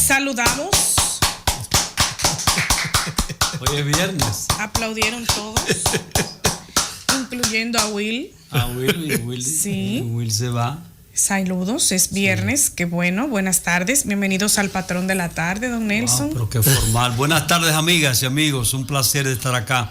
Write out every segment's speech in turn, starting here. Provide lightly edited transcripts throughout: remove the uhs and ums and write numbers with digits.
saludamos. Hoy es viernes. Aplaudieron todos, incluyendo a Will. A Will. Sí. Will se va. Saludos, es viernes, qué bueno, buenas tardes, bienvenidos al patrón de la tarde, don Nelson. Pero qué formal. Buenas tardes, amigas y amigos, un placer estar acá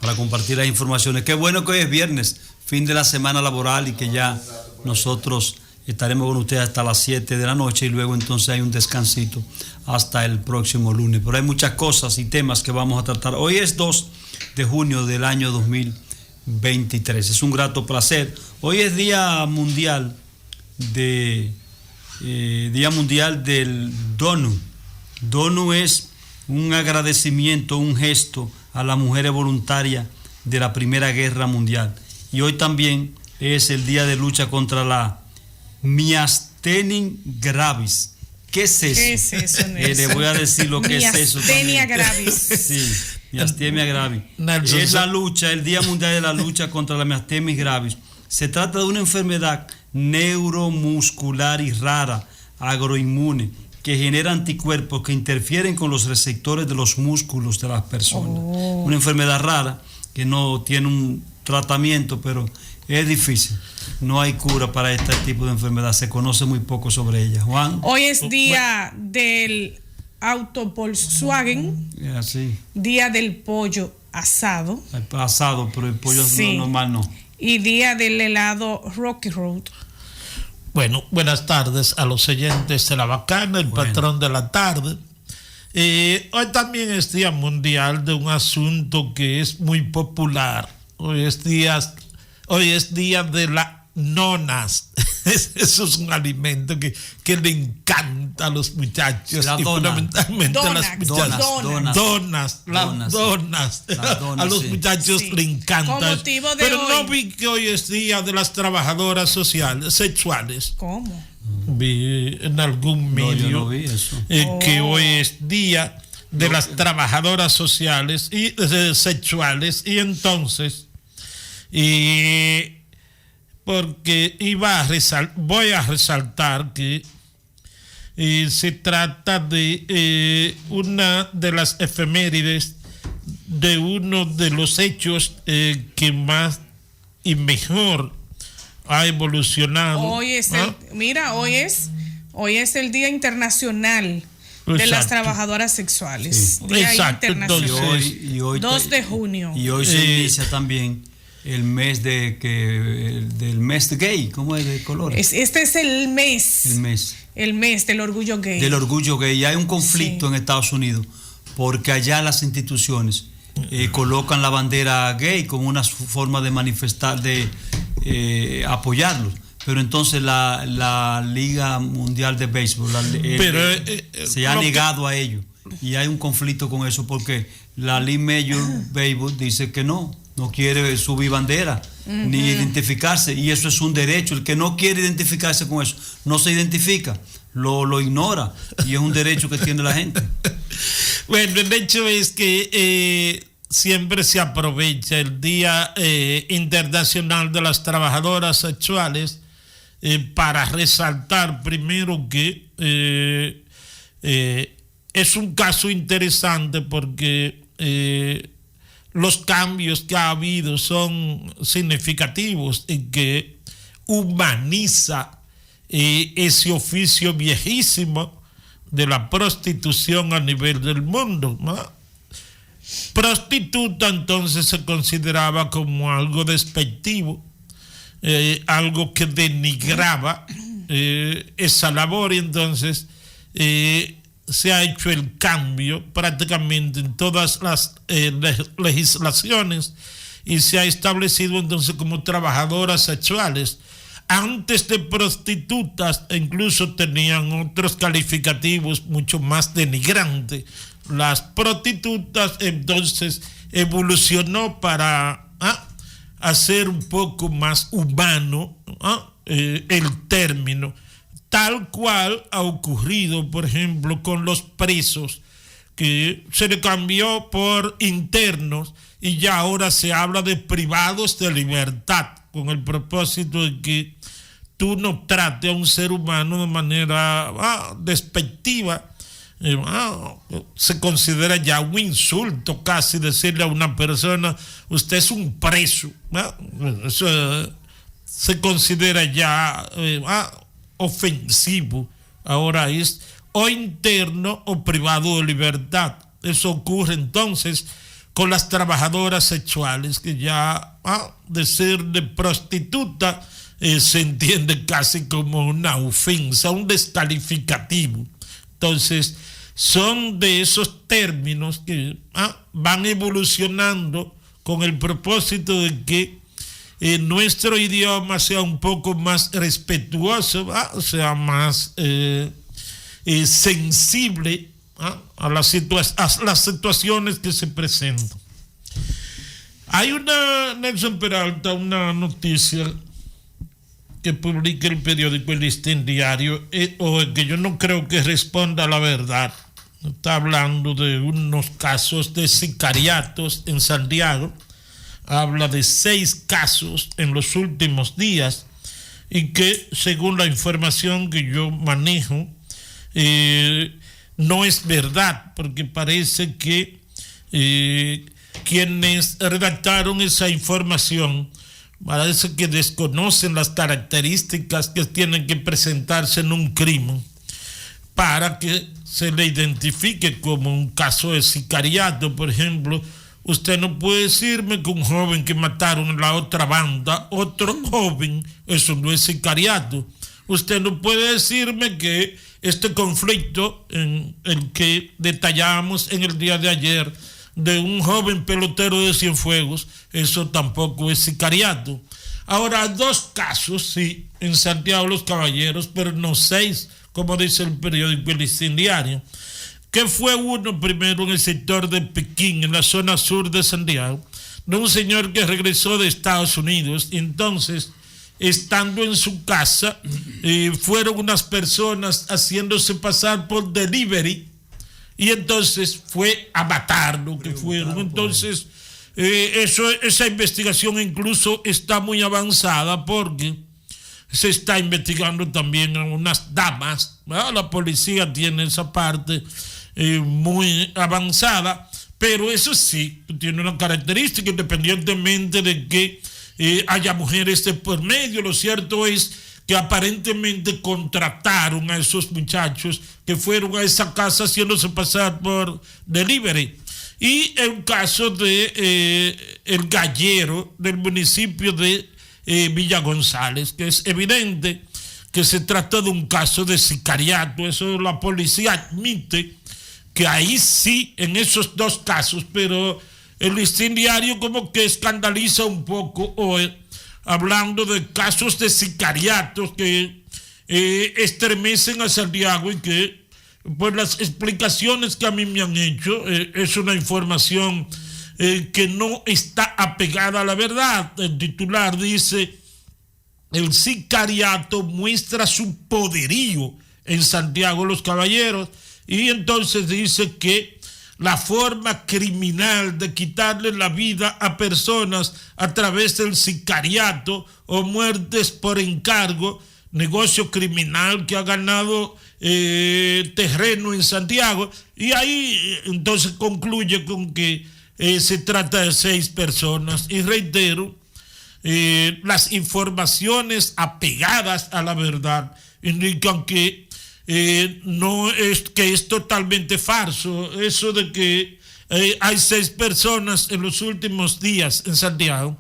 para compartir las informaciones. Qué bueno que hoy es viernes, fin de la semana laboral y que ya nosotros estaremos con ustedes hasta las 7 de la noche y luego entonces hay un descansito hasta el próximo lunes. Pero hay muchas cosas y temas que vamos a tratar. Hoy es 2 de junio del año 2023, es un grato placer. Hoy es Día Mundial del DONU. DONU es un agradecimiento, un gesto a las mujeres voluntarias de la Primera Guerra Mundial. Y hoy también es el día de lucha contra la miastenia gravis. ¿Qué es eso? ¿Qué es eso, Le voy a decir lo que es eso. Miastenia gravis. Sí, miastenia gravis. Nelson, es la lucha, el Día Mundial de la Lucha contra la miastenia gravis. Se trata de una enfermedad neuromuscular y rara, agroinmune, que genera anticuerpos que interfieren con los receptores de los músculos de las personas. Una enfermedad rara que no tiene un tratamiento, pero es difícil. No hay cura para este tipo de enfermedad. Se conoce muy poco sobre ella. Juan. Hoy es día del auto Volkswagen, Así. día del pollo asado. Asado, pero el pollo Sí. normal no. Y día del helado Rocky Road. Bueno, buenas tardes a los oyentes de La Bacana, el patrón de la tarde. Hoy también es Día Mundial de un asunto que es muy popular. Hoy es día de las nonas. Eso es un alimento que le encanta a los muchachos. La y dona. fundamentalmente a las muchachas. Donas. A los muchachos Sí. le encanta. Con motivo de Pero hoy. no vi que hoy es día de las trabajadoras sociales, sexuales. ¿Cómo? Vi en algún No, medio yo no vi eso. que hoy es día de las trabajadoras sociales y sexuales, y entonces porque voy a resaltar que se trata de una de las efemérides de uno de los hechos que más y mejor ha evolucionado. Hoy es hoy es el Día Internacional de las Exacto. Trabajadoras Sexuales. Sí. Día Exacto, Internacional. entonces, Y hoy 2 de junio. Y hoy se inicia también el mes del mes gay, ¿cómo es de colores? Este es el mes. El mes del orgullo gay. Del orgullo gay. Y hay un conflicto Sí. en Estados Unidos porque allá las instituciones colocan la bandera gay como una forma de manifestar, de apoyarlos. Pero entonces la Liga Mundial de Béisbol se ha negado a ello. Y hay un conflicto con eso porque la League Major Baseball dice que no quiere subir bandera ni identificarse, y eso es un derecho. El que no quiere identificarse con eso no se identifica, lo ignora, y es un derecho que tiene la gente. Bueno, el hecho es que siempre se aprovecha el Día Internacional de las Trabajadoras Sexuales para resaltar primero que es un caso interesante porque los cambios que ha habido son significativos y que humaniza ese oficio viejísimo de la prostitución a nivel del mundo, ¿no? Prostituta entonces se consideraba como algo despectivo, algo que denigraba esa labor, y entonces se ha hecho el cambio prácticamente en todas las legislaciones y se ha establecido entonces como trabajadoras sexuales. Antes de prostitutas incluso tenían otros calificativos mucho más denigrantes. Las prostitutas entonces evolucionó para hacer un poco más humano el término, tal cual ha ocurrido, por ejemplo, con los presos, que se le cambió por internos y ya ahora se habla de privados de libertad, con el propósito de que tú no trates a un ser humano de manera despectiva se considera ya un insulto casi decirle a una persona, usted es un preso. Eso se considera ya ofensivo. Ahora es o interno o privado de libertad. Eso ocurre entonces con las trabajadoras sexuales, que ya de ser de prostituta se entiende casi como una ofensa, un descalificativo. Entonces, son de esos términos que van evolucionando con el propósito de que nuestro idioma sea un poco más respetuoso, sea más sensible a las situaciones que se presentan. Hay Nelson Peralta, una noticia que publica el periódico El Listín Diario, que yo no creo que responda a la verdad. Está hablando de unos casos de sicariatos en Santiago. Habla de 6 casos en los últimos días y que, según la información que yo manejo, no es verdad, porque parece que quienes redactaron esa información parece que desconocen las características que tienen que presentarse en un crimen para que se le identifique como un caso de sicariato. Por ejemplo, usted no puede decirme que un joven que mataron en la otra banda, otro joven, eso no es sicariato. Usted no puede decirme que este conflicto en el que detallamos en el día de ayer de un joven pelotero de Cienfuegos, eso tampoco es sicariato. Ahora, 2 casos, sí, en Santiago Los Caballeros, pero no 6, como dice el periódico El Listín Diario, que fue uno primero en el sector de Pekín, en la zona sur de Santiago, de un señor que regresó de Estados Unidos. Y entonces, estando en su casa, fueron unas personas haciéndose pasar por delivery, y entonces fue a matar lo que fueron. Entonces, esa investigación incluso está muy avanzada, porque se está investigando también a unas damas, ¿verdad? La policía tiene esa parte muy avanzada, pero eso sí, tiene una característica, independientemente de que haya mujeres de por medio. Lo cierto es que aparentemente contrataron a esos muchachos que fueron a esa casa haciéndose pasar por delivery. Y el caso de el gallero del municipio de Villa González, que es evidente que se trata de un caso de sicariato. Eso la policía admite que ahí sí, en esos 2 casos, pero el Listín Diario como que escandaliza un poco hoy, hablando de casos de sicariatos que estremecen a Santiago, y que, pues, las explicaciones que a mí me han hecho, es una información que no está apegada a la verdad. El titular dice: el sicariato muestra su poderío en Santiago Los Caballeros, y entonces dice que la forma criminal de quitarle la vida a personas a través del sicariato o muertes por encargo, negocio criminal que ha ganado terreno en Santiago. Y ahí entonces concluye con que se trata de 6 personas. Y reitero, las informaciones apegadas a la verdad indican que no es, que es totalmente falso eso de que hay 6 personas en los últimos días en Santiago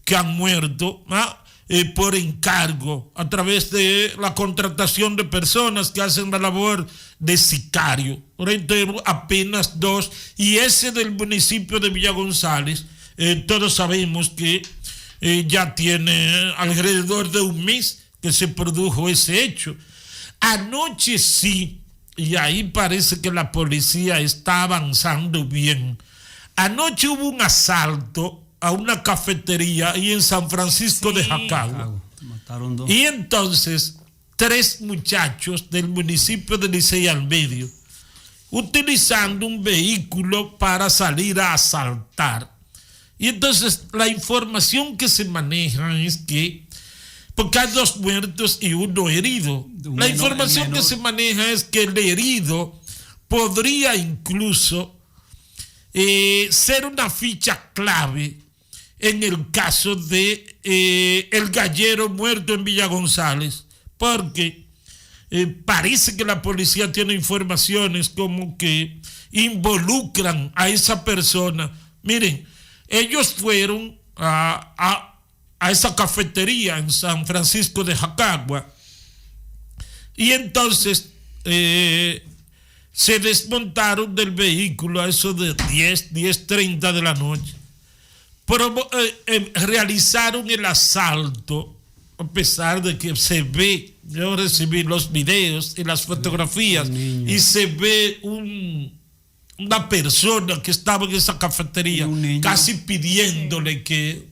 que han muerto por encargo, a través de la contratación de personas que hacen la labor de sicario. Reitero, apenas 2, y ese del municipio de Villa González, todos sabemos que ya tiene alrededor de un mes que se produjo ese hecho. Anoche sí, y ahí parece que la policía está avanzando bien. Anoche hubo un asalto a una cafetería ahí en San Francisco de Jacagua. Mataron 2. Y entonces 3 muchachos del municipio de Licey al Medio, utilizando un vehículo para salir a asaltar. Y entonces la información que se maneja es que, porque hay 2 muertos y 1 herido. La información que se maneja es que el herido podría incluso ser una ficha clave en el caso de el gallero muerto en Villa González, porque parece que la policía tiene informaciones como que involucran a esa persona. Miren, ellos fueron a esa cafetería en San Francisco de Jacagua y entonces se desmontaron del vehículo a eso de 10:30 de la noche. Realizaron el asalto, a pesar de que se ve, yo recibí los videos y las fotografías, y se ve una persona que estaba en esa cafetería casi pidiéndole que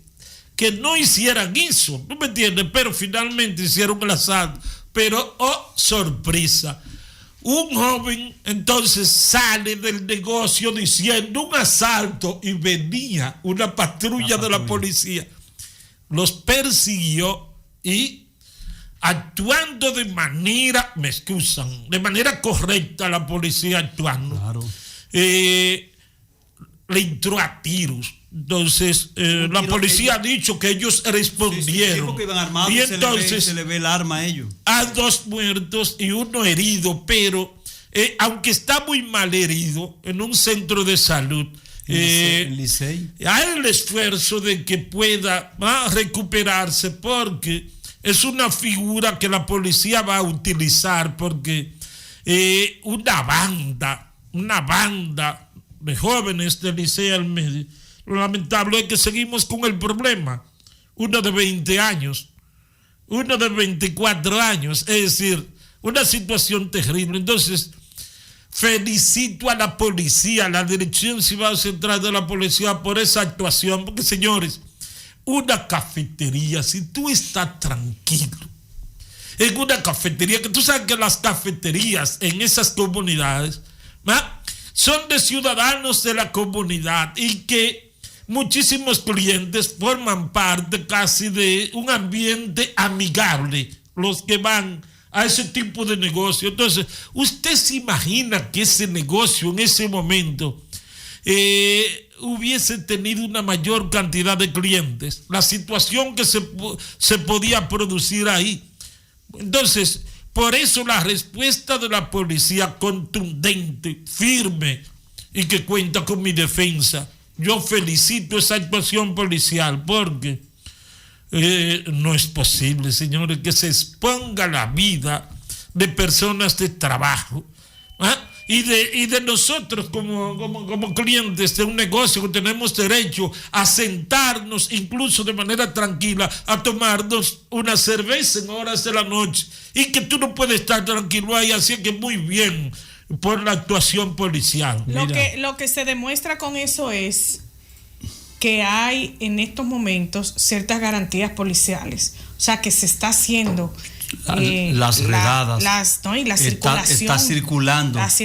no hicieran eso, ¿no me entiendes? Pero finalmente hicieron el asalto. Pero, oh, sorpresa, un joven entonces sale del negocio diciendo un asalto y venía una patrulla de la policía. Los persiguió y actuando de manera, me excusan, de manera correcta la policía actuando. Claro. Le entró a tiros. Entonces, la policía ha dicho que ellos respondieron. Sí, iban armados, y entonces se le ve el arma a ellos. Hay 2 muertos y 1 herido, pero aunque está muy mal herido en un centro de salud, hay el esfuerzo de que pueda recuperarse, porque es una figura que la policía va a utilizar, porque una banda de jóvenes del Licey al Medio. Lo lamentable es que seguimos con el problema. Uno de 20 años, uno de 24 años, es decir, una situación terrible. Entonces, felicito a la policía, a la Dirección Cibao Central de la Policía por esa actuación, porque, señores, una cafetería, si tú estás tranquilo en una cafetería, que tú sabes que las cafeterías en esas comunidades son de ciudadanos de la comunidad y que muchísimos clientes forman parte casi de un ambiente amigable, los que van a ese tipo de negocio. Entonces, ¿usted se imagina que ese negocio en ese momento hubiese tenido una mayor cantidad de clientes? La situación que se podía producir ahí. Entonces, por eso la respuesta de la policía contundente, firme y que cuenta con mi defensa. Yo felicito esa actuación policial, porque no es posible, señores, que se exponga la vida de personas de trabajo y de nosotros como clientes de un negocio, que tenemos derecho a sentarnos incluso de manera tranquila a tomarnos una cerveza en horas de la noche, y que tú no puedes estar tranquilo ahí. Así que muy bien por la actuación policial. Lo que se demuestra con eso es que hay en estos momentos ciertas garantías policiales, o sea, que se está haciendo las redadas, y la circulación, está circulando las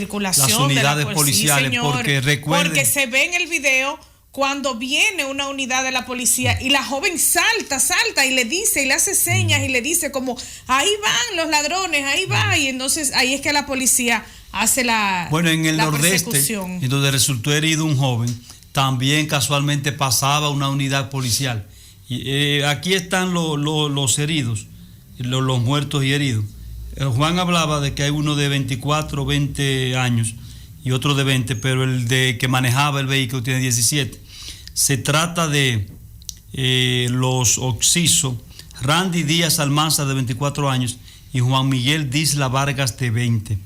unidades policiales, sí, porque recuerden, porque se ve en el video cuando viene una unidad de la policía y la joven salta y le dice, y le hace señas y le dice como, ahí van los ladrones, ahí va, y entonces ahí es que la policía hace en el nordeste, en donde resultó herido un joven, también casualmente pasaba una unidad policial. Y aquí están los heridos, los muertos y heridos. Juan hablaba de que hay uno de 24, 20 años y otro de 20, pero el de que manejaba el vehículo tiene 17. Se trata de los Oxiso, Randy Díaz Almanza, de 24 años, y Juan Miguel Disla Vargas, de 20.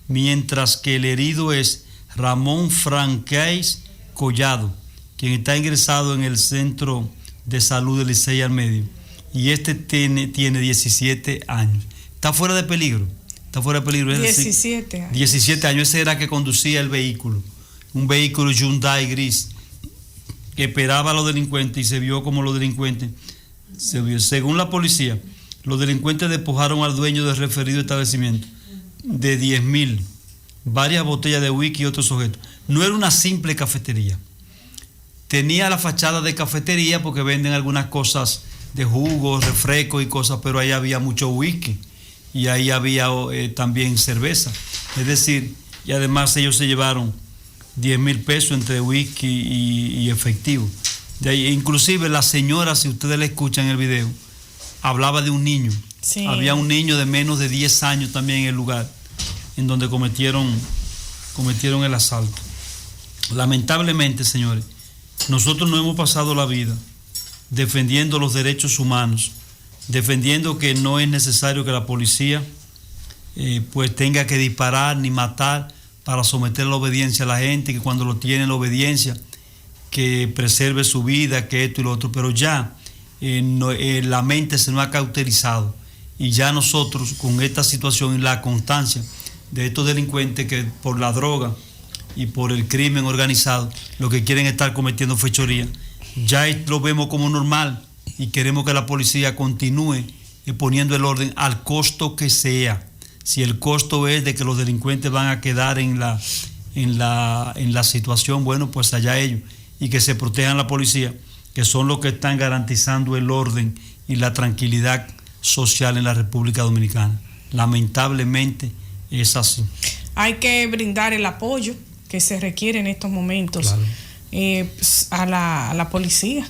Mientras que el herido es Ramón Franquez Collado, quien está ingresado en el Centro de Salud del Licey al Medio, y este tiene 17 años. Está fuera de peligro. 17 años. 17 años. Ese era que conducía el vehículo, un vehículo Hyundai gris, que esperaba a los delincuentes, y se vio como los delincuentes según la policía, los delincuentes despojaron al dueño del referido establecimiento de 10,000, varias botellas de whisky y otros objetos. No era una simple cafetería, tenía la fachada de cafetería porque venden algunas cosas de jugos, refrescos y cosas, pero ahí había mucho whisky y ahí había también cerveza. Es decir, y además ellos se llevaron 10,000 pesos entre whisky y efectivo. De ahí, inclusive la señora, si ustedes la escuchan en el video, hablaba de un niño. Sí. Había un niño de menos de 10 años también en el lugar en donde cometieron el asalto. Lamentablemente, señores, nosotros no hemos pasado la vida defendiendo los derechos humanos, defendiendo que no es necesario que la policía pues tenga que disparar ni matar para someter la obediencia a la gente, que cuando lo tiene la obediencia, que preserve su vida, que esto y lo otro, pero ya la mente se nos ha cauterizado y ya nosotros con esta situación y la constancia de estos delincuentes que por la droga y por el crimen organizado lo que quieren es estar cometiendo fechoría, ya lo vemos como normal y queremos que la policía continúe poniendo el orden al costo que sea. Si el costo es de que los delincuentes van a quedar en la situación, bueno, pues allá ellos, y que se protejan la policía, que son los que están garantizando el orden y la tranquilidad social en la República Dominicana. Lamentablemente es así. Hay que brindar el apoyo que se requiere en estos momentos, claro, a la policía,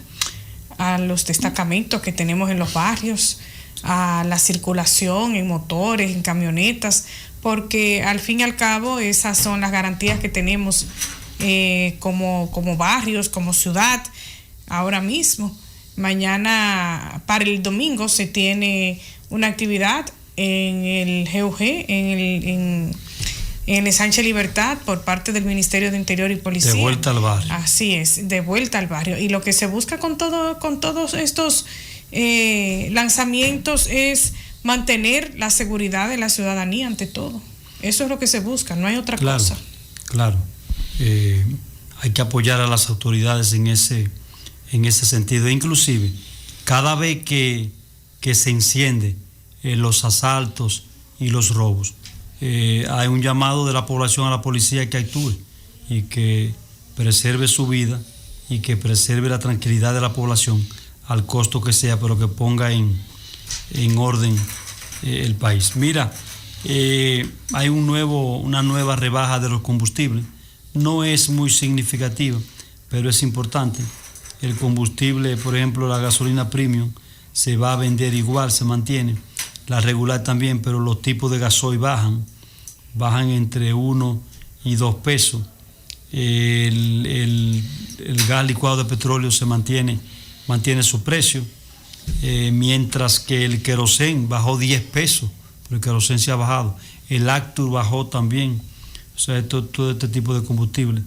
a los destacamentos que tenemos en los barrios, a la circulación en motores, en camionetas, porque al fin y al cabo esas son las garantías que tenemos como barrios, como ciudad. Ahora mismo, mañana para el domingo se tiene una actividad en el GUG, en el Sánchez Libertad, por parte del Ministerio de Interior y Policía. De vuelta al barrio. Así es, de vuelta al barrio. Y lo que se busca con todos estos lanzamientos es mantener la seguridad de la ciudadanía ante todo. Eso es lo que se busca, no hay otra cosa. Claro. Hay que apoyar a las autoridades en ese sentido. Inclusive, cada vez que se enciende los asaltos y los robos, hay un llamado de la población a la policía que actúe y que preserve su vida y que preserve la tranquilidad de la población al costo que sea, pero que ponga en orden el país. Mira, hay una nueva rebaja de los combustibles. No es muy significativa, pero es importante. El combustible, por ejemplo, la gasolina premium, se va a vender igual, se mantiene. La regular también, pero los tipos de gasoil bajan entre 1 y 2 pesos. El gas licuado de petróleo se mantiene su precio, mientras que el querosén bajó 10 pesos, pero el querosén se ha bajado. El Actur bajó también, o sea, todo este tipo de combustible.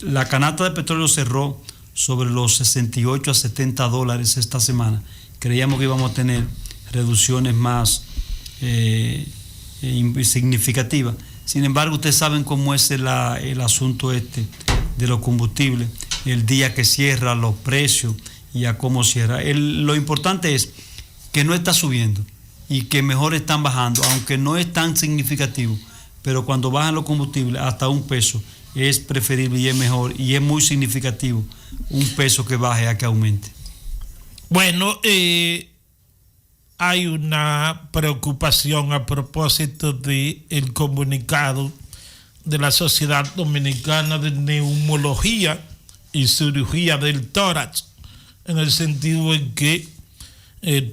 La canasta de petróleo cerró sobre los 68 a 70 dólares esta semana. Creíamos que íbamos a tener reducciones más significativas. Sin embargo, ustedes saben cómo es el asunto de los combustibles, el día que cierra, los precios y a cómo cierra. Lo importante es que no está subiendo y que mejor están bajando, aunque no es tan significativo, pero cuando bajan los combustibles hasta 1 peso es preferible y es mejor, y es muy significativo 1 peso que baje a que aumente. Bueno, hay una preocupación a propósito del comunicado de la Sociedad Dominicana de Neumología y Cirugía del Tórax, en el sentido en que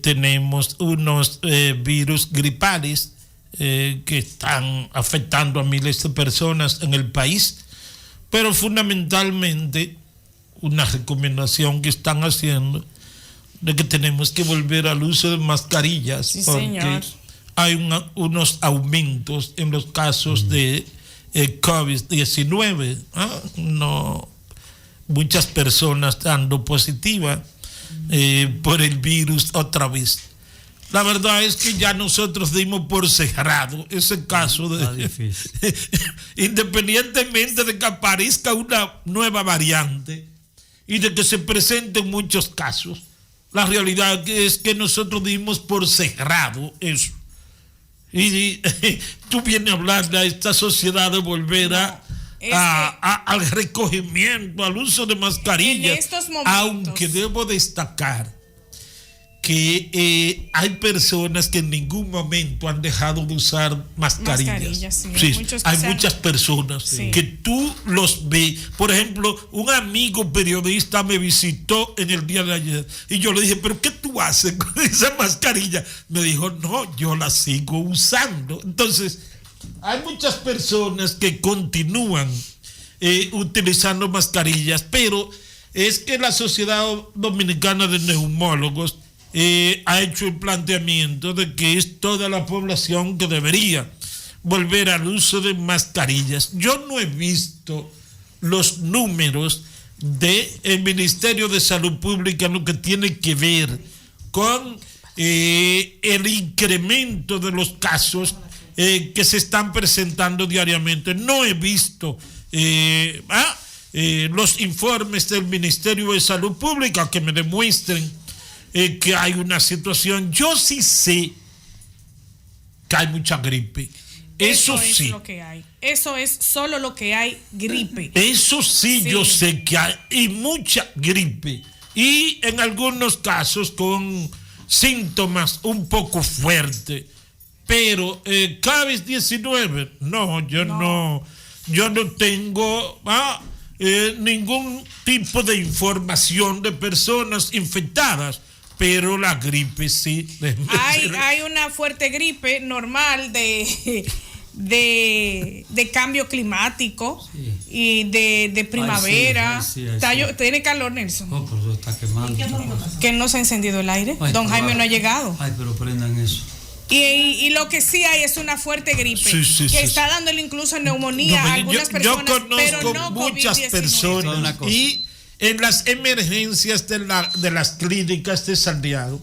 tenemos unos virus gripales que están afectando a miles de personas en el país, pero fundamentalmente una recomendación que están haciendo de que tenemos que volver al uso de mascarillas, sí, porque señor, hay unos aumentos en los casos de COVID-19, no, muchas personas dando positiva por el virus otra vez. La verdad es que ya nosotros dimos por cerrado ese caso independientemente de que aparezca una nueva variante y de que se presenten muchos casos. La realidad es que nosotros dimos por cerrado eso. Y tú vienes a hablar de esta sociedad de volver al recogimiento, al uso de mascarillas, en estos momentos, aunque debo destacar que hay personas que en ningún momento han dejado de usar mascarillas. Sí, hay muchas personas que tú los ves. Por ejemplo, un amigo periodista me visitó en el día de ayer y yo le dije, ¿pero qué tú haces con esa mascarilla? Me dijo, no, yo la sigo usando. Entonces, hay muchas personas que continúan utilizando mascarillas, pero es que la Sociedad Dominicana de Neumólogos ha hecho el planteamiento de que es toda la población que debería volver al uso de mascarillas. Yo no he visto los números del Ministerio de Salud Pública en lo que tiene que ver con el incremento de los casos que se están presentando diariamente. No he visto los informes del Ministerio de Salud Pública que me demuestren que hay una situación. Yo sí sé que hay mucha gripe. Eso es sí. Lo que hay. Eso es solo lo que hay, gripe. Eso sí, yo sé que hay y mucha gripe. Y en algunos casos con síntomas un poco fuertes. Pero COVID-19, no, yo no tengo ningún tipo de información de personas infectadas. Pero la gripe sí. Hay una fuerte gripe normal de cambio climático y de primavera. ¿Tiene calor, Nelson? No, pero está quemando. Que no se ha encendido el aire. Don Jaime no ha llegado. Ay, pero prendan eso. Y lo que sí hay es una fuerte gripe que está dándole incluso neumonía a algunas personas. Yo conozco pero no muchas COVID-19. personas y en las emergencias de las clínicas de Santiago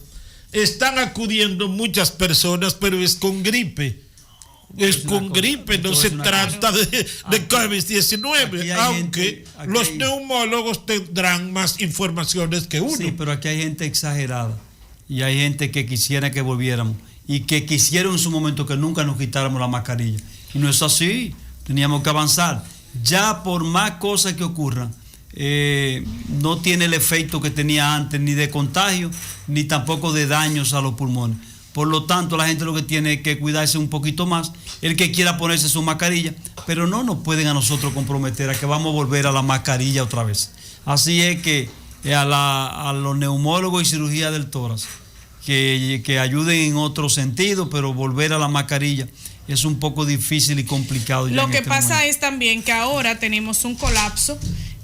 están acudiendo muchas personas, pero es con gripe. Es con gripe, no se trata de COVID-19, aunque los neumólogos tendrán más informaciones que uno. Sí, pero aquí hay gente exagerada y hay gente que quisiera que volviéramos y que quisieron en su momento que nunca nos quitáramos la mascarilla. Y no es así, teníamos que avanzar. Ya por más cosas que ocurran, no tiene el efecto que tenía antes, ni de contagio, ni tampoco de daños a los pulmones. Por lo tanto, la gente lo que tiene que cuidarse un poquito más, el que quiera ponerse su mascarilla, pero no nos pueden a nosotros comprometer a que vamos a volver a la mascarilla otra vez. Así es que a los neumólogos y cirugía del tórax, que ayuden en otro sentido, pero volver a la mascarilla es un poco difícil y complicado. Lo que pasa es también que ahora tenemos un colapso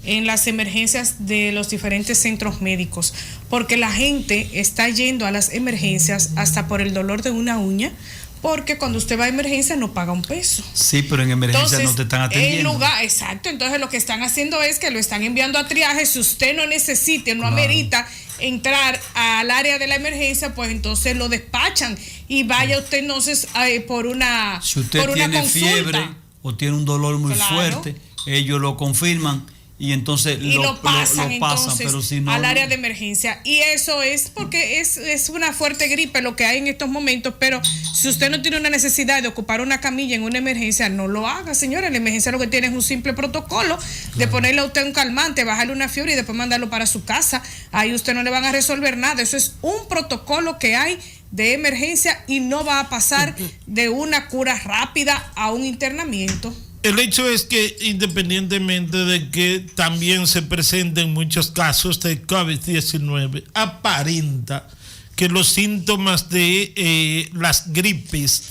en las emergencias de los diferentes centros médicos, porque la gente está yendo a las emergencias hasta por el dolor de una uña, porque cuando usted va a emergencia no paga un peso. Sí, pero en emergencia no te están atendiendo. Exacto, entonces lo que están haciendo es que lo están enviando a triaje. Si usted no necesita, no amerita entrar al área de la emergencia, pues entonces lo despachan y vaya usted entonces por una si usted por una tiene consulta. fiebre o tiene un dolor muy fuerte, ellos lo confirman y entonces lo pasan entonces pero si no, al área de emergencia, y eso es porque es una fuerte gripe lo que hay en estos momentos. Pero si usted no tiene una necesidad de ocupar una camilla en una emergencia, no lo haga, señora. La emergencia lo que tiene es un simple protocolo de ponerle a usted un calmante, bajarle una fiebre y después mandarlo para su casa. Ahí usted no le van a resolver nada. Eso es un protocolo que hay de emergencia y no va a pasar de una cura rápida a un internamiento. El hecho es que, independientemente de que también se presenten muchos casos de COVID-19, aparenta que los síntomas de las gripes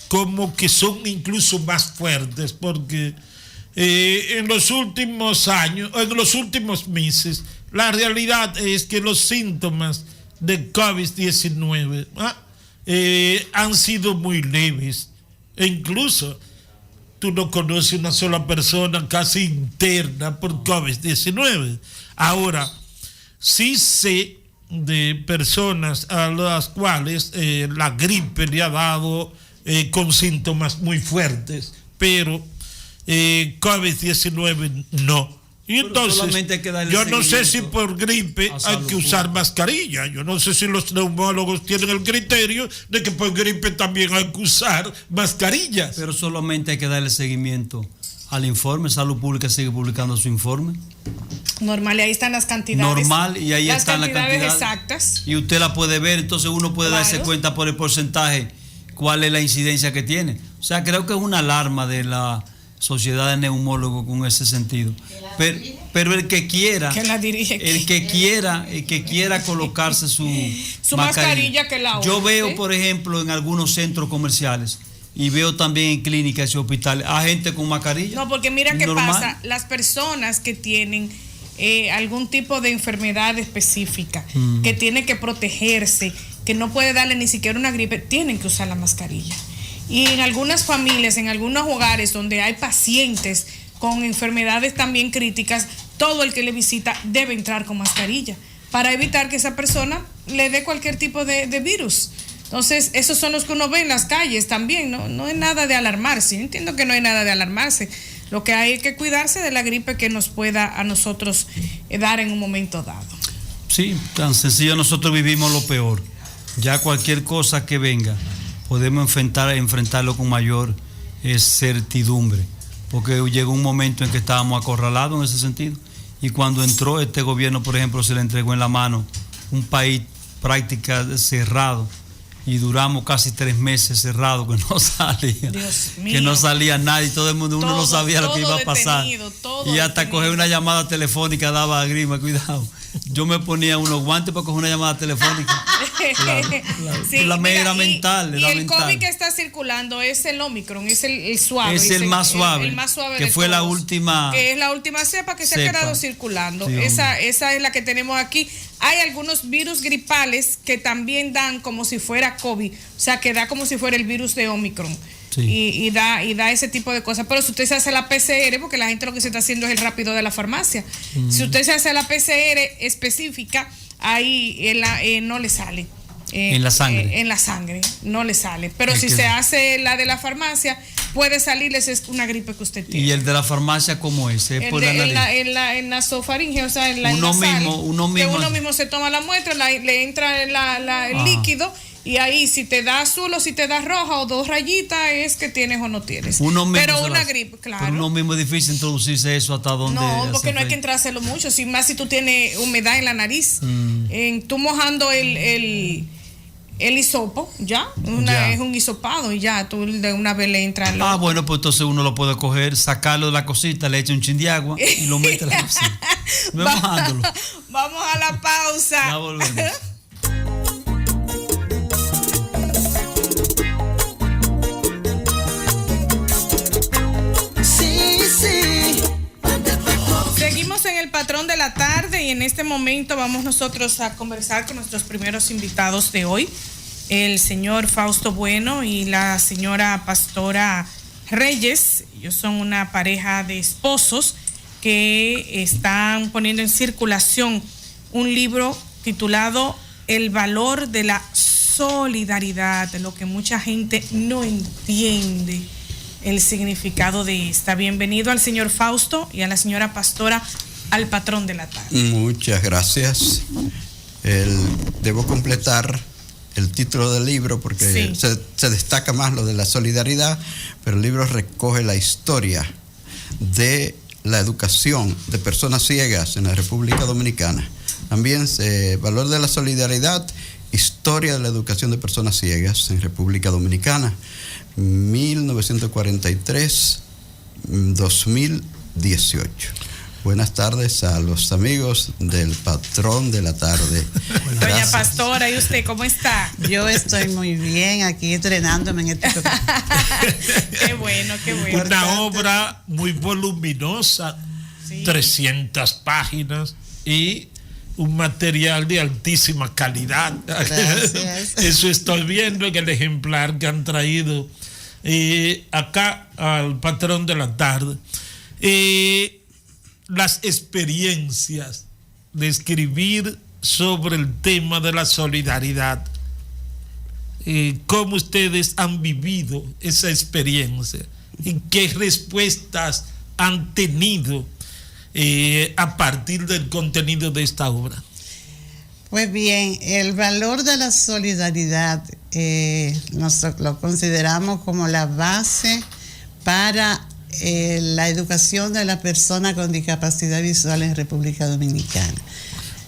como que son incluso más fuertes, porque en los últimos años, en los últimos meses, la realidad es que los síntomas de COVID-19 han sido muy leves, e incluso tú no conoces una sola persona casi interna por COVID-19. Ahora, sí sé de personas a las cuales la gripe le ha dado con síntomas muy fuertes, pero COVID-19 no. Y entonces, yo no sé si por gripe hay que usar mascarilla. Yo no sé si los neumólogos tienen el criterio de que por gripe también hay que usar mascarillas. Pero solamente hay que darle seguimiento al informe. Salud Pública sigue publicando su informe. Normal, y ahí están las cantidades. Normal, y ahí están las cantidades exactas. Y usted la puede ver, entonces uno puede darse cuenta por el porcentaje cuál es la incidencia que tiene. O sea, creo que es una alarma de la Sociedad de Neumólogos con ese sentido. Pero el que quiera, el que quiera colocarse su mascarilla que la Yo veo, por ejemplo, en algunos centros comerciales y veo también en clínicas y hospitales a gente con mascarilla. No, porque mira qué pasa, las personas que tienen algún tipo de enfermedad específica, que tiene que protegerse, que no puede darle ni siquiera una gripe, tienen que usar la mascarilla. Y en algunas familias, en algunos hogares donde hay pacientes con enfermedades también críticas, todo el que le visita debe entrar con mascarilla para evitar que esa persona le dé cualquier tipo de virus. Entonces, esos son los que uno ve en las calles también, no es nada de alarmarse. Yo entiendo que no hay nada de alarmarse. Lo que hay es que cuidarse de la gripe que nos pueda a nosotros dar en un momento dado. Sí, tan sencillo, nosotros vivimos lo peor. Ya cualquier cosa que venga, podemos enfrentarlo con mayor certidumbre. Porque llegó un momento en que estábamos acorralados en ese sentido. Y cuando entró este gobierno, por ejemplo, se le entregó en la mano un país prácticamente cerrado. Y duramos casi 3 meses cerrados que no salía. Dios mío. Que no salía nadie, todo el mundo, uno no sabía lo que iba a pasar. Y hasta coger una llamada telefónica daba grima, cuidado. Yo me ponía unos guantes para coger una llamada telefónica. La mera mental. Y el COVID que está circulando es el Omicron, es el suave. Es el más suave. El más suave que fue todos, la última. Que es la última cepa que se ha quedado circulando. Sí, esa es la que tenemos aquí. Hay algunos virus gripales que también dan como si fuera COVID, o sea, que da como si fuera el virus de Omicron. Sí. Y da ese tipo de cosas. Pero si usted se hace la PCR, porque la gente lo que se está haciendo es el rápido de la farmacia. Si usted se hace la PCR específica, ahí no le sale. En la sangre. En la sangre, no le sale. Pero si se hace la de la farmacia, puede salirles es una gripe que usted tiene. ¿Y el de la farmacia cómo es? En la nasofaringe, o sea, en la nasal, uno mismo se toma la muestra, le entra el líquido. Y ahí si te da azul o si te da roja o 2 rayitas es que tienes o no tienes. Pero una gripe, claro. Pero uno mismo es difícil introducirse eso hasta donde. No, porque no hay que entrárselo mucho. Sin más si tú tienes humedad en la nariz. Tú mojando el hisopo, ya. Es un hisopado y ya. Tú de una vez le entras. Bueno, pues entonces uno lo puede coger, sacarlo de la cosita, le echa un chin de agua y lo mete en la cosita. Vamos a la pausa. Ya volvemos. Seguimos en el Patrón de la Tarde y en este momento vamos nosotros a conversar con nuestros primeros invitados de hoy, el señor Fausto Bueno y la señora Pastora Reyes. Ellos son una pareja de esposos que están poniendo en circulación un libro titulado El valor de la solidaridad, de lo que mucha gente no entiende el significado de esta. Bienvenido al señor Fausto y a la señora Pastora al Patrón de la Tarde. Muchas gracias. Debo completar el título del libro porque se destaca más lo de la solidaridad, pero el libro recoge la historia de la educación de personas ciegas en la República Dominicana. También valor de la solidaridad, historia de la educación de personas ciegas en República Dominicana. 1943-2018. Buenas tardes a los amigos del Patrón de la Tarde. Doña Pastora, ¿y usted cómo está? Yo estoy muy bien aquí entrenándome en este programa. Qué bueno, qué bueno. Una obra muy voluminosa, 300 páginas y un material de altísima calidad. Gracias. Eso estoy viendo en el ejemplar que han traído acá al Patrón de la Tarde. Las experiencias de escribir sobre el tema de la solidaridad. ¿Cómo ustedes han vivido esa experiencia? ¿Y qué respuestas han tenido a partir del contenido de esta obra? Pues bien, el valor de la solidaridad nosotros lo consideramos como la base para la educación de las personas con discapacidad visual en República Dominicana.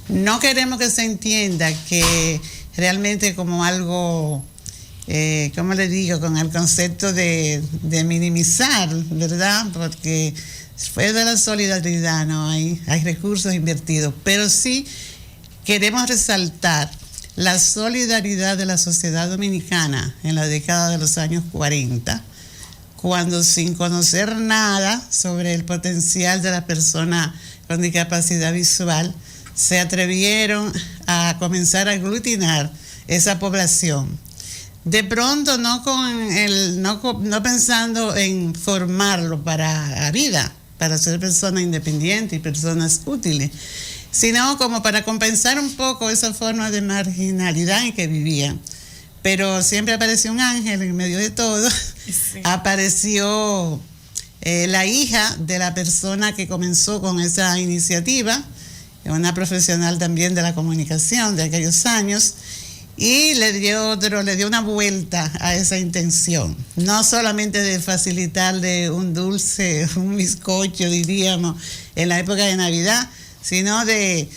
No queremos que se entienda que realmente como algo, ¿cómo le digo? Con el concepto de minimizar, ¿verdad? Porque fue de la solidaridad, ¿no? Hay recursos invertidos, pero sí queremos resaltar la solidaridad de la sociedad dominicana en la década de los años 40, cuando sin conocer nada sobre el potencial de las personas con discapacidad visual, se atrevieron a comenzar a aglutinar esa población. De pronto no pensando en formarlo para la vida, para ser personas independientes y personas útiles, sino como para compensar un poco esa forma de marginalidad en que vivían. Pero siempre apareció un ángel en medio de todo. Sí. Apareció la hija de la persona que comenzó con esa iniciativa, una profesional también de la comunicación de aquellos años, y le dio una vuelta a esa intención. No solamente de facilitarle un dulce, un bizcocho, diríamos, en la época de Navidad, sino de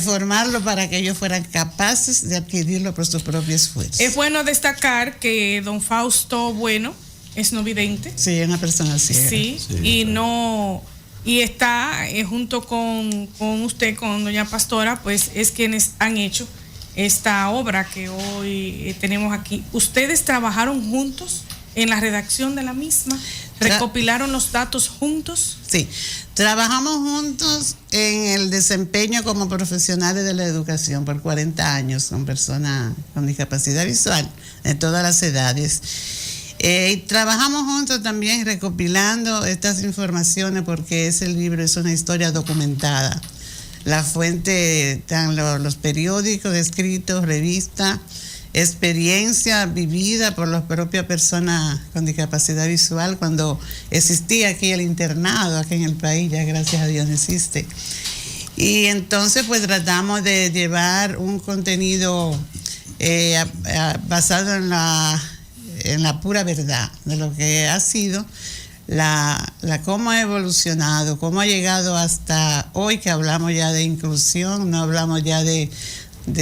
formarlo para que ellos fueran capaces de adquirirlo por su propio esfuerzo. Es bueno destacar que don Fausto Bueno es no vidente. Sí, es una persona ciega. Sí, y está junto con usted, con doña Pastora, pues es quienes han hecho esta obra que hoy tenemos aquí. ¿Ustedes trabajaron juntos en la redacción de la misma? ¿Recopilaron los datos juntos? Sí, trabajamos juntos en el desempeño como profesionales de la educación por 40 años con personas con discapacidad visual de todas las edades. Y trabajamos juntos también recopilando estas informaciones porque ese libro es una historia documentada. La fuente están los periódicos escritos, revistas, experiencia vivida por las propias personas con discapacidad visual cuando existía aquí el internado, aquí en el país, ya gracias a Dios no existe. Y entonces pues tratamos de llevar un contenido basado en la pura verdad de lo que ha sido cómo ha evolucionado, cómo ha llegado hasta hoy, que hablamos ya de inclusión, no hablamos ya de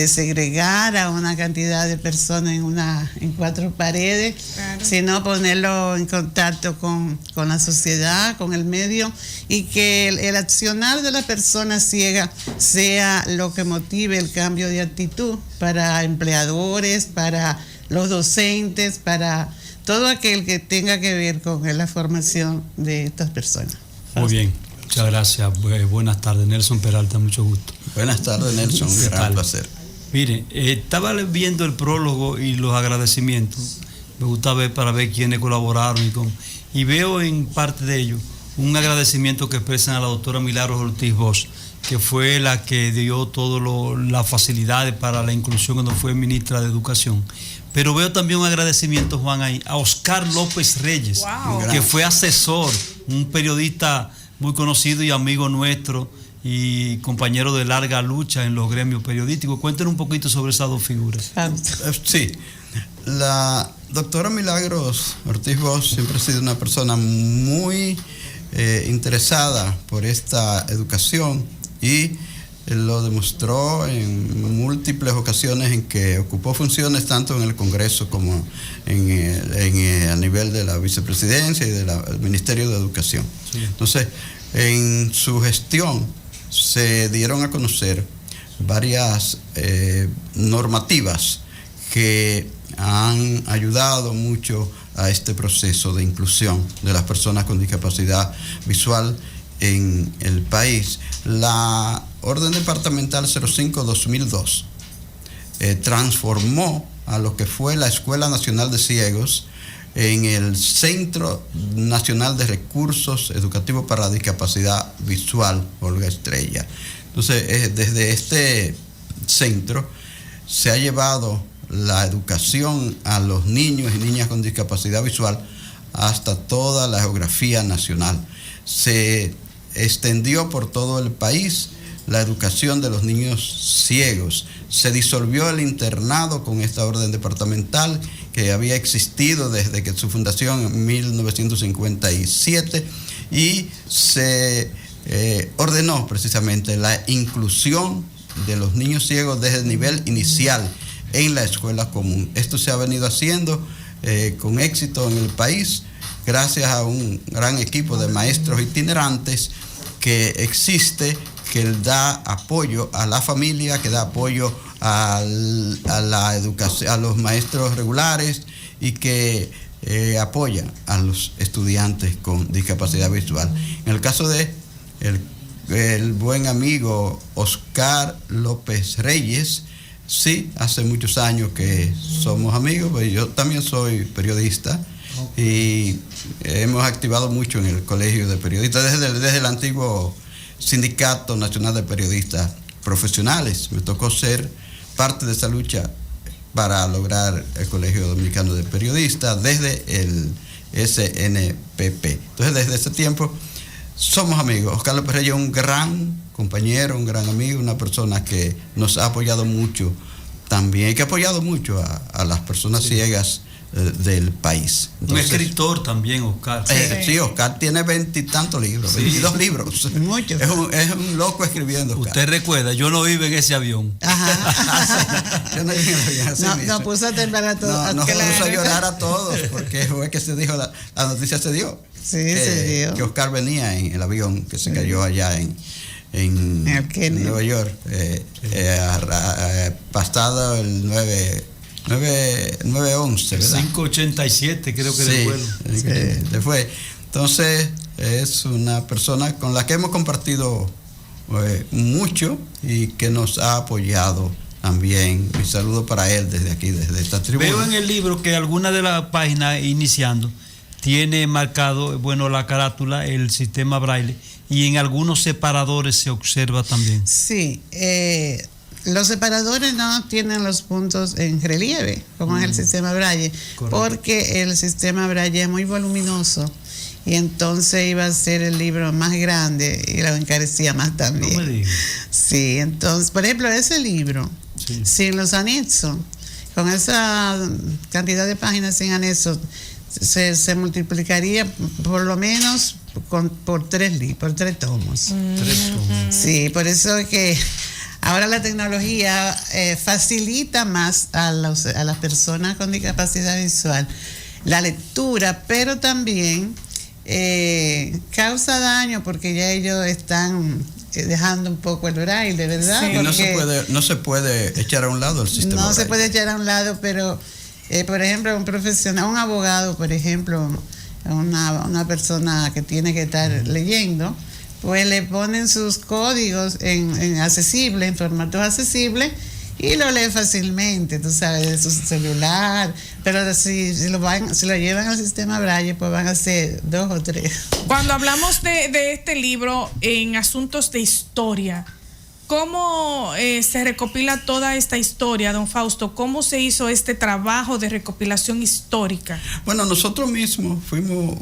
segregar a una cantidad de personas en 4 paredes, claro, sino ponerlo en contacto con la sociedad, con el medio, y que el accionar de la persona ciega sea lo que motive el cambio de actitud para empleadores, para los docentes, para todo aquel que tenga que ver con la formación de estas personas. Muy bien, muchas gracias. Buenas tardes, Nelson Peralta, mucho gusto. Buenas tardes, Nelson, un gran placer. Mire, estaba viendo el prólogo y los agradecimientos. Me gusta ver para ver quiénes colaboraron y veo en parte de ellos un agradecimiento que expresan a la doctora Milagros Ortiz Bosch, que fue la que dio todas las facilidades para la inclusión cuando fue ministra de Educación. Pero veo también un agradecimiento, Juan, ahí, a Oscar López Reyes, wow, que fue asesor, un periodista muy conocido y amigo nuestro y compañero de larga lucha en los gremios periodísticos. Cuéntenos un poquito sobre esas dos figuras. Sí, la doctora Milagros Ortiz Bosch siempre ha sido una persona muy interesada por esta educación y lo demostró en múltiples ocasiones en que ocupó funciones tanto en el Congreso como a nivel de la vicepresidencia y del Ministerio de Educación. Sí. Entonces, en su gestión se dieron a conocer varias normativas que han ayudado mucho a este proceso de inclusión de las personas con discapacidad visual en el país. La Orden Departamental 05-2002 transformó a lo que fue la Escuela Nacional de Ciegos en el Centro Nacional de Recursos Educativos para la Discapacidad Visual, Olga Estrella. Entonces, desde este centro se ha llevado la educación a los niños y niñas con discapacidad visual hasta toda la geografía nacional. Se extendió por todo el país la educación de los niños ciegos. Se disolvió el internado con esta orden departamental que había existido desde que su fundación en 1957, y se ordenó precisamente la inclusión de los niños ciegos desde el nivel inicial en la escuela común. Esto se ha venido haciendo con éxito en el país, gracias a un gran equipo de maestros itinerantes que existe, que da apoyo a la familia, que da apoyo a la educación, a los maestros regulares, y que apoyan a los estudiantes con discapacidad visual. En el caso de el buen amigo Oscar López Reyes, sí, hace muchos años que somos amigos, pues yo también soy periodista, y hemos activado mucho en el Colegio de Periodistas, desde el antiguo Sindicato Nacional de Periodistas Profesionales. Me tocó ser parte de esa lucha para lograr el Colegio Dominicano de Periodistas desde el SNPP. Entonces, desde ese tiempo somos amigos. Oscar López Reyes es un gran compañero, un gran amigo, una persona que nos ha apoyado mucho también, que ha apoyado mucho a las personas ciegas del país. Entonces, un escritor también, Oscar. Sí, Oscar tiene 20 y tantos libros, 22 libros. Muchos. Es un loco escribiendo, Oscar. Usted recuerda, yo no iba en ese avión. Ajá. Yo no iba en el avión. No puso a temblar a todos. Nos puso a llorar a todos, porque fue que se dijo, la noticia se dio. Sí, se dio. Que Oscar venía en el avión que se cayó allá en Nueva York, pasado el 9/11, ¿verdad? 5:87 creo que del vuelo. Se fue. Entonces, es una persona con la que hemos compartido mucho y que nos ha apoyado también. Mi saludo para él desde aquí, desde esta tribuna. Veo en el libro que alguna de las páginas iniciando tiene marcado, bueno, la carátula, el sistema Braille, y en algunos separadores se observa también. Sí, los separadores no tienen los puntos en relieve, como es el sistema Braille, porque el sistema Braille es muy voluminoso, y entonces iba a ser el libro más grande y lo encarecía más también. No me digas. Sí, entonces, por ejemplo, ese libro, sin los anexos, con esa cantidad de páginas sin anexos, se multiplicaría por lo menos por tres tomos. 3 tomos. Sí, por eso es que ahora la tecnología facilita más a las personas con discapacidad visual la lectura, pero también causa daño, porque ya ellos están dejando un poco el braille, ¿verdad? Sí. Y no se puede echar a un lado el sistema No se Braille. puede echar a un lado, pero por ejemplo, un profesional, un abogado, por ejemplo, una persona que tiene que estar leyendo, pues le ponen sus códigos en accesible, en formatos accesibles, y lo lee fácilmente, tú sabes, de su celular. Pero si lo llevan al sistema Braille, pues van a ser 2 o 3. Cuando hablamos de este libro en asuntos de historia, ¿cómo se recopila toda esta historia, don Fausto? ¿Cómo se hizo este trabajo de recopilación histórica? Bueno, nosotros mismos fuimos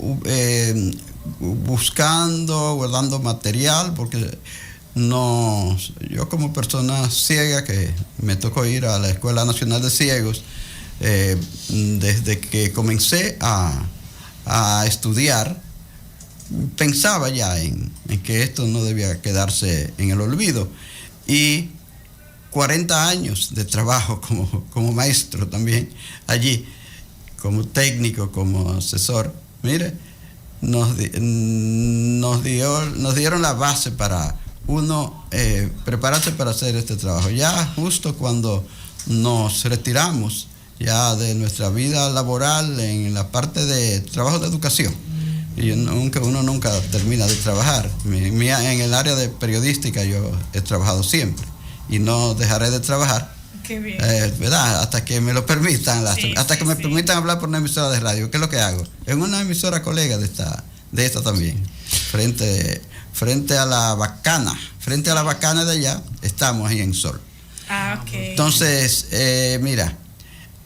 buscando, guardando material, porque yo como persona ciega, que me tocó ir a la Escuela Nacional de Ciegos, desde que comencé a estudiar, pensaba ya en que esto no debía quedarse en el olvido. Y 40 años de trabajo como maestro también allí, como técnico, como asesor, mire, nos dieron la base para uno prepararse para hacer este trabajo. Ya justo cuando nos retiramos ya de nuestra vida laboral en la parte de trabajo de educación, y uno nunca termina de trabajar. En el área de periodística yo he trabajado siempre y no dejaré de trabajar. Qué bien. ¿Verdad? Hasta que me lo permitan, me permitan hablar por una emisora de radio. ¿Qué es lo que hago? En una emisora colega de esta también, frente a la Bacana de allá, estamos ahí en Sol. Ok. Entonces, mira,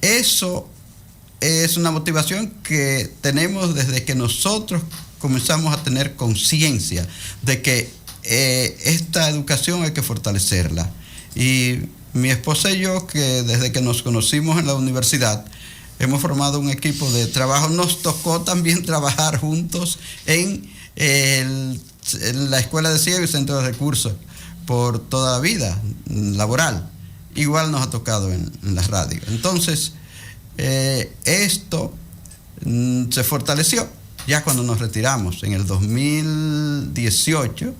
eso es una motivación que tenemos desde que nosotros comenzamos a tener conciencia de que esta educación hay que fortalecerla. Y mi esposa y yo, que desde que nos conocimos en la universidad, hemos formado un equipo de trabajo. Nos tocó también trabajar juntos en la Escuela de Ciegos y Centro de Recursos por toda la vida laboral. Igual nos ha tocado en la radio. Entonces, esto se fortaleció ya cuando nos retiramos. En el 2018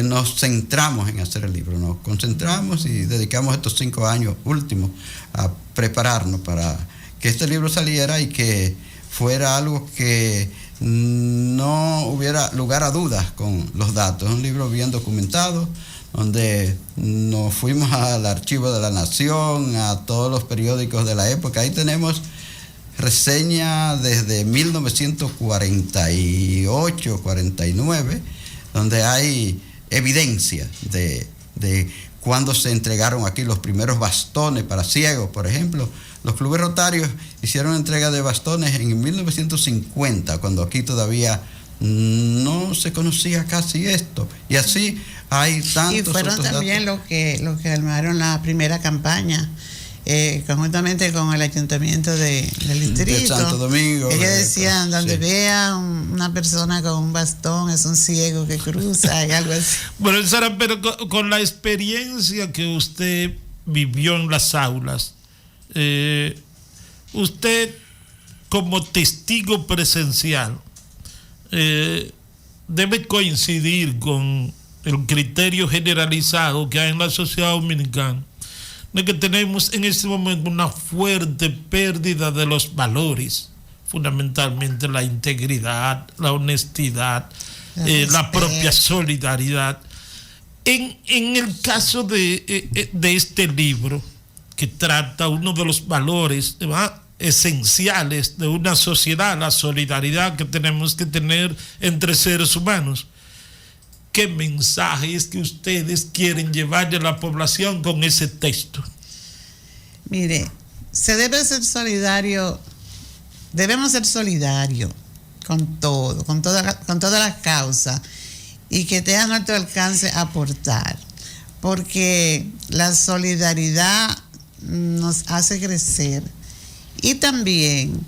nos centramos en hacer el libro, nos concentramos y dedicamos estos 5 años últimos a prepararnos para que este libro saliera y que fuera algo que no hubiera lugar a dudas con los datos. Es un libro bien documentado, donde nos fuimos al Archivo de la Nación, a todos los periódicos de la época. Ahí tenemos reseñas desde 1948, 49, donde hay evidencia de cuando se entregaron aquí los primeros bastones para ciegos, por ejemplo. Los clubes rotarios hicieron entrega de bastones en 1950, cuando aquí todavía no se conocía casi esto. Y así hay tantos. Y fueron también los que armaron la primera campaña, conjuntamente con el ayuntamiento del distrito de Santo Domingo. Ellos decían, donde vean una persona con un bastón, es un ciego que cruza y algo así. Bueno, Sara, pero con la experiencia que usted vivió en las aulas, usted como testigo presencial debe coincidir con el criterio generalizado que hay en la sociedad dominicana, de que tenemos en este momento una fuerte pérdida de los valores, fundamentalmente la integridad, la honestidad, la propia solidaridad. En el caso de este libro, que trata uno de los valores esenciales de una sociedad, la solidaridad que tenemos que tener entre seres humanos, ¿qué mensaje es que ustedes quieren llevarle a la población con ese texto? Mire, se debe ser solidario, debemos ser solidarios con todo, con todas las causas, y que tenga a nuestro alcance aportar, porque la solidaridad nos hace crecer y también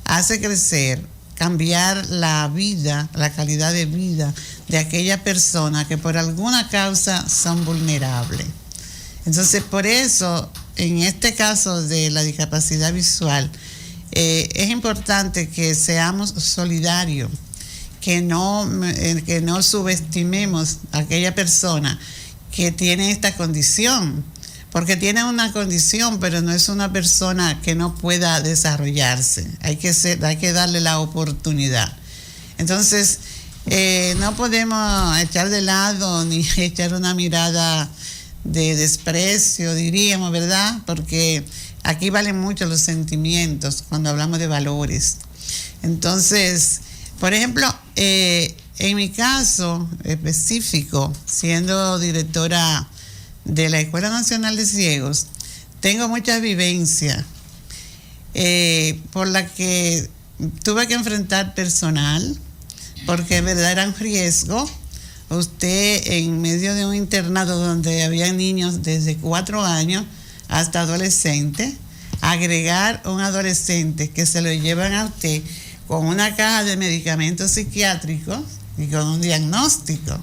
hace crecer, cambiar la vida, la calidad de vida de aquella persona que por alguna causa son vulnerables. Entonces, por eso, en este caso de la discapacidad visual, es importante que seamos solidarios, que no subestimemos a aquella persona que tiene esta condición, porque tiene una condición, pero no es una persona que no pueda desarrollarse. Hay que darle la oportunidad. Entonces, no podemos echar de lado ni echar una mirada de desprecio, diríamos, ¿verdad? Porque aquí valen mucho los sentimientos cuando hablamos de valores. Entonces, por ejemplo, en mi caso específico, siendo directora de la Escuela Nacional de Ciegos, tengo mucha vivencia por la que tuve que enfrentar personal, porque en verdad era un riesgo. Usted, en medio de un internado donde había niños desde 4 años hasta adolescentes, agregar un adolescente que se lo llevan a usted con una caja de medicamentos psiquiátricos y con un diagnóstico.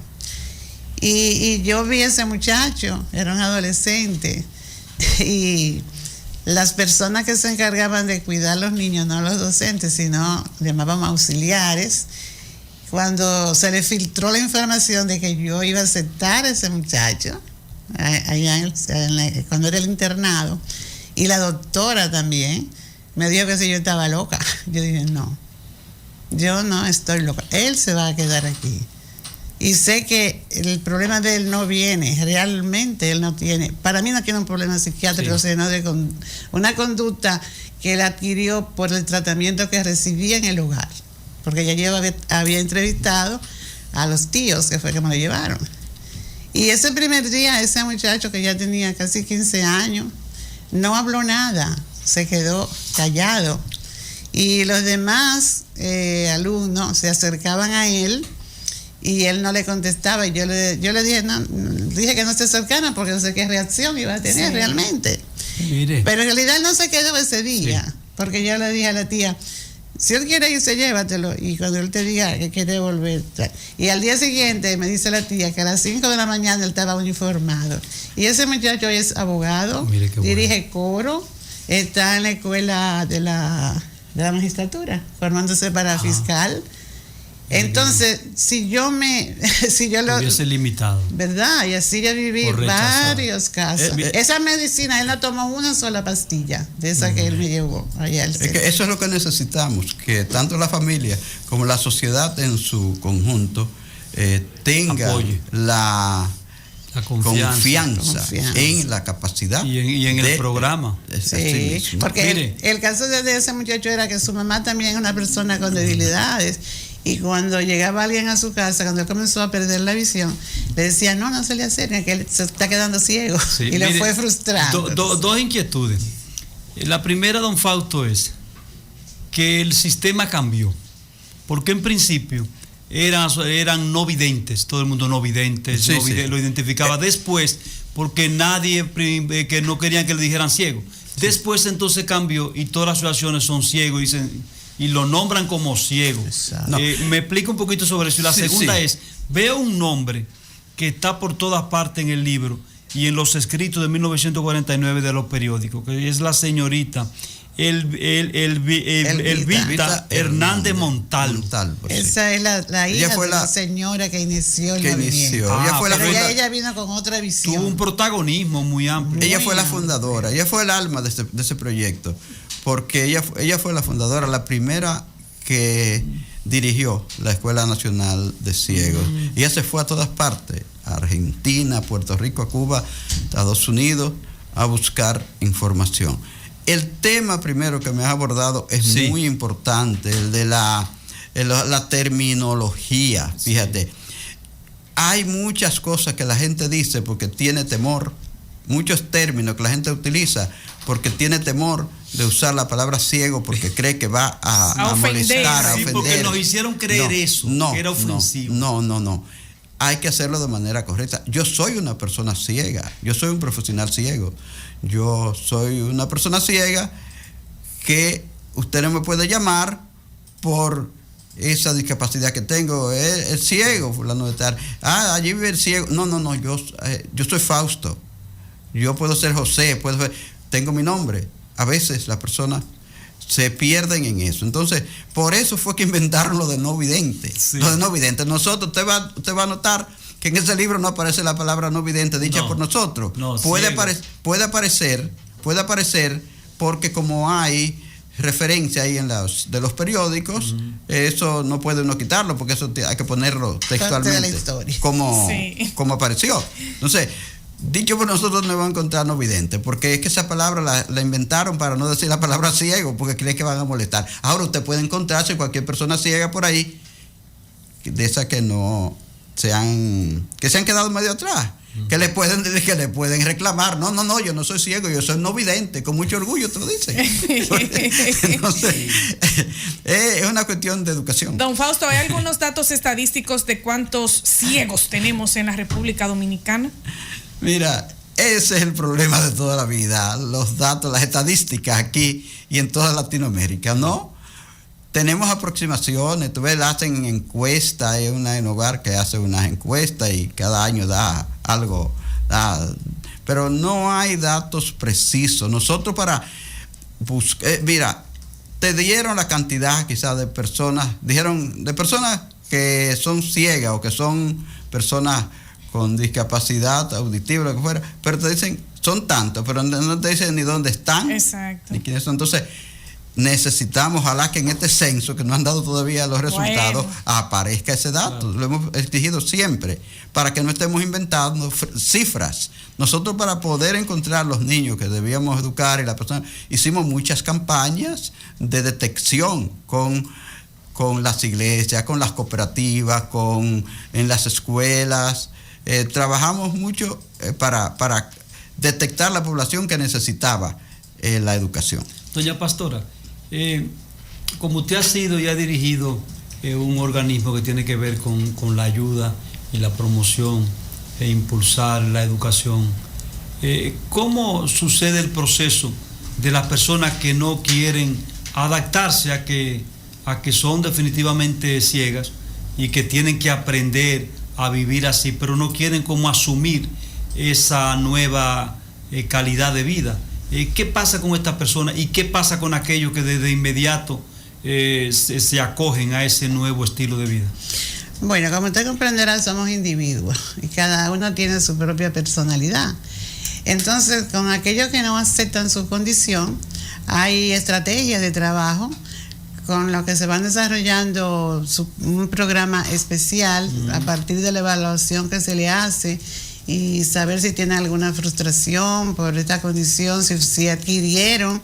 Y yo vi a ese muchacho, era un adolescente, y las personas que se encargaban de cuidar a los niños, no los docentes, sino llamábamos auxiliares, cuando se le filtró la información de que yo iba a aceptar a ese muchacho, allá cuando era el internado, y la doctora también, me dijo que si yo estaba loca. Yo dije, no, yo no estoy loca, él se va a quedar aquí. Y sé que el problema de él no viene, realmente él no tiene, para mí no tiene un problema psiquiátrico, sí, sino de una conducta que él adquirió por el tratamiento que recibía en el hogar, porque ya había entrevistado a los tíos, que fue que me lo llevaron. Y ese primer día, ese muchacho que ya tenía casi 15 años, no habló nada, se quedó callado. Y los demás alumnos se acercaban a él, y él no le contestaba, y yo le dije, no, dije que no se acercara porque no sé qué reacción iba a tener, sí, realmente. Mire. Pero en realidad él no se quedó ese día. Sí. porque yo le dije a la tía, si él quiere irse, llévatelo. Y cuando él te diga que quiere volver. Y al día siguiente me dice la tía que a las 5 de la mañana él estaba uniformado. Y ese muchacho hoy es abogado, dirige coro, está en la escuela de la magistratura, formándose para fiscal. Entonces, si yo lo hubiese limitado, ¿verdad? Y así yo viví varios casos. Esa medicina, él no tomó una sola pastilla de esa que él me llevó allá al centro. Que eso es lo que necesitamos, que tanto la familia como la sociedad en su conjunto tenga la confianza en la capacidad y en el programa. Sí, porque el caso de ese muchacho era que su mamá también es una persona con debilidades. Y cuando llegaba alguien a su casa, cuando él comenzó a perder la visión, le decía, no se le acerque, que él se está quedando ciego. Sí, y le fue frustrando. Dos inquietudes. La primera, don Fausto, es que el sistema cambió. Porque en principio eran no videntes, todo el mundo no videntes, lo identificaba. Después, porque nadie, que no querían que le dijeran ciego. Después entonces cambió y todas las asociaciones son ciegos y lo nombran como ciego. Me explica un poquito sobre eso. Y la segunda es, veo un nombre que está por todas partes en el libro y en los escritos de 1949 de los periódicos, que es la señorita Elvita Hernández Montalvo. Esa es la hija de la señora que inició el movimiento. Ella vino con otra visión. Tuvo un protagonismo muy amplio. Ella fue la fundadora, ella fue el alma de ese proyecto, porque ella fue la fundadora, la primera que dirigió la Escuela Nacional de Ciegos. Y ella se fue a todas partes, a Argentina, a Puerto Rico, a Cuba, a Estados Unidos, a buscar información. El tema primero que me has abordado es muy importante, el de la terminología. Fíjate, hay muchas cosas que la gente dice porque tiene temor, muchos términos que la gente utiliza porque tiene temor de usar la palabra ciego porque cree que va a molestar, a ofender. Porque nos hicieron creer que era ofensivo. No. Hay que hacerlo de manera correcta. Yo soy una persona ciega, yo soy un profesional ciego. Yo soy una persona ciega que usted no me puede llamar por esa discapacidad que tengo. Es ciego, fulano de tal. Allí vive el ciego. No, yo soy Fausto. Yo puedo ser José, tengo mi nombre. A veces las personas se pierden en eso. Entonces, por eso fue que inventaron lo de no vidente. Lo de no vidente. Nosotros, usted va a notar que en ese libro no aparece la palabra no vidente dicha por nosotros. Puede aparecer porque como hay referencia ahí de los periódicos, eso no puede uno quitarlo porque eso hay que ponerlo textualmente como apareció. Entonces, dicho por nosotros no van a encontrar no vidente, porque es que esa palabra la inventaron para no decir la palabra ciego, porque creen que van a molestar. Ahora usted puede encontrarse cualquier persona ciega por ahí, de esas que se han quedado medio atrás, que le pueden reclamar, no, yo no soy ciego, yo soy no vidente, con mucho orgullo te lo dicen. Entonces, es una cuestión de educación. Don Fausto, ¿hay algunos datos estadísticos de cuántos ciegos tenemos en la República Dominicana? Mira, ese es el problema de toda la vida, los datos, las estadísticas aquí y en toda Latinoamérica, ¿no? Tenemos aproximaciones, tú ves, hacen encuestas, hay una en Hogar que hace unas encuestas y cada año da algo, pero no hay datos precisos. Nosotros para buscar, mira, te dieron la cantidad quizás de personas, dijeron de personas que son ciegas o que son personas con discapacidad auditiva, lo que fuera, pero te dicen, son tantos, pero no te dicen ni dónde están, ni quiénes son. Entonces, necesitamos, ojalá que en este censo, que no han dado todavía los resultados, aparezca ese dato. Claro. Lo hemos exigido siempre, para que no estemos inventando cifras. Nosotros, para poder encontrar los niños que debíamos educar y la persona, hicimos muchas campañas de detección con las iglesias, con las cooperativas, en las escuelas. Trabajamos mucho para detectar la población que necesitaba la educación. Doña Pastora, como usted ha sido y ha dirigido un organismo que tiene que ver con la ayuda y la promoción e impulsar la educación, ¿cómo sucede el proceso de las personas que no quieren adaptarse a que son definitivamente ciegas y que tienen que aprender a vivir así, pero no quieren como asumir esa nueva calidad de vida. ¿Qué pasa con estas personas y qué pasa con aquellos que desde inmediato se acogen a ese nuevo estilo de vida? Bueno, como usted comprenderá, somos individuos y cada uno tiene su propia personalidad. Entonces, con aquellos que no aceptan su condición, hay estrategias de trabajo con lo que se van desarrollando un programa especial a partir de la evaluación que se le hace y saber si tienen alguna frustración por esta condición, si adquirieron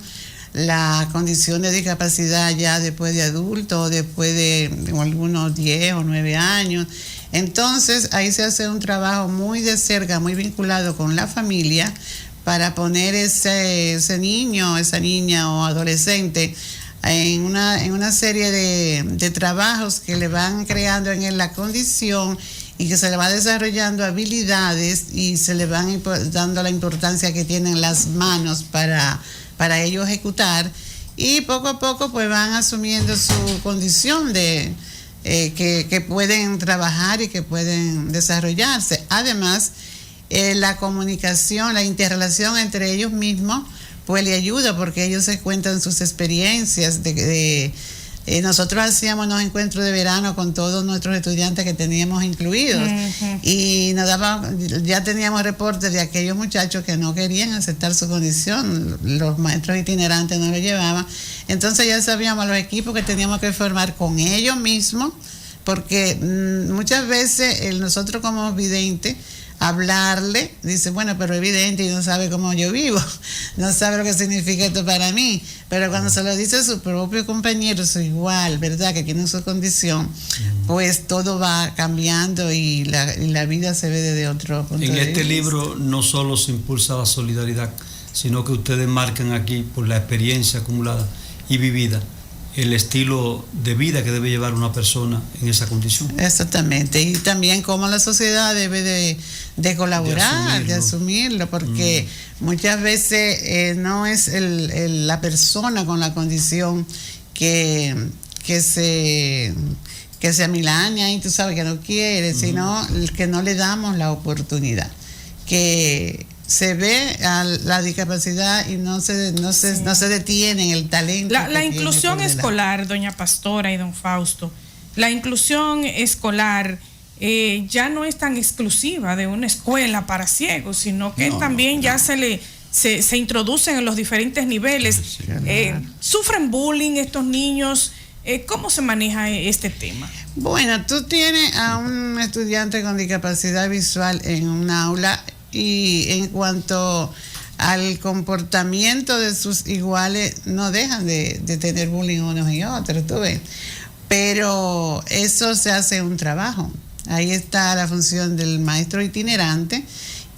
la condición de discapacidad ya después de adulto, después de algunos 10 o 9 años. Entonces ahí se hace un trabajo muy de cerca, muy vinculado con la familia para poner ese niño, esa niña o adolescente en una serie de trabajos que le van creando en él la condición y que se le va desarrollando habilidades y se le van dando la importancia que tienen las manos para ellos ejecutar, y poco a poco pues van asumiendo su condición de que pueden trabajar y que pueden desarrollarse. Además, la comunicación, la interrelación entre ellos mismos pues le ayuda porque ellos se cuentan sus experiencias nosotros hacíamos unos encuentros de verano con todos nuestros estudiantes que teníamos incluidos y ya teníamos reportes de aquellos muchachos que no querían aceptar su condición, los maestros itinerantes no lo llevaban, entonces ya sabíamos los equipos que teníamos que formar con ellos mismos, porque muchas veces nosotros como videntes hablarle, dice, bueno, pero evidente y no sabe cómo yo vivo, no sabe lo que significa esto para mí, pero cuando se lo dice a su propio compañero, es igual, ¿verdad?, que tiene su condición, pues todo va cambiando y la vida se ve desde otro punto de vista. En este libro no solo se impulsa la solidaridad, sino que ustedes marcan aquí, por la experiencia acumulada y vivida, el estilo de vida que debe llevar una persona en esa condición. Exactamente, y también cómo la sociedad debe de colaborar, de asumirlo, porque muchas veces no es la persona con la condición que se amilana y tú sabes que no quiere, sino que no le damos la oportunidad, que se ve a la discapacidad y no se detiene en el talento. La inclusión escolar, doña Pastora y don Fausto, la inclusión escolar ya no es tan exclusiva de una escuela para ciegos, sino que también ya se introducen en los diferentes niveles. ¿Sufren bullying estos niños? ¿Cómo se maneja este tema? Bueno, tú tienes a un estudiante con discapacidad visual en un aula y en cuanto al comportamiento de sus iguales no dejan de tener bullying unos y otros, tú ves, pero eso se hace un trabajo. Ahí está la función del maestro itinerante,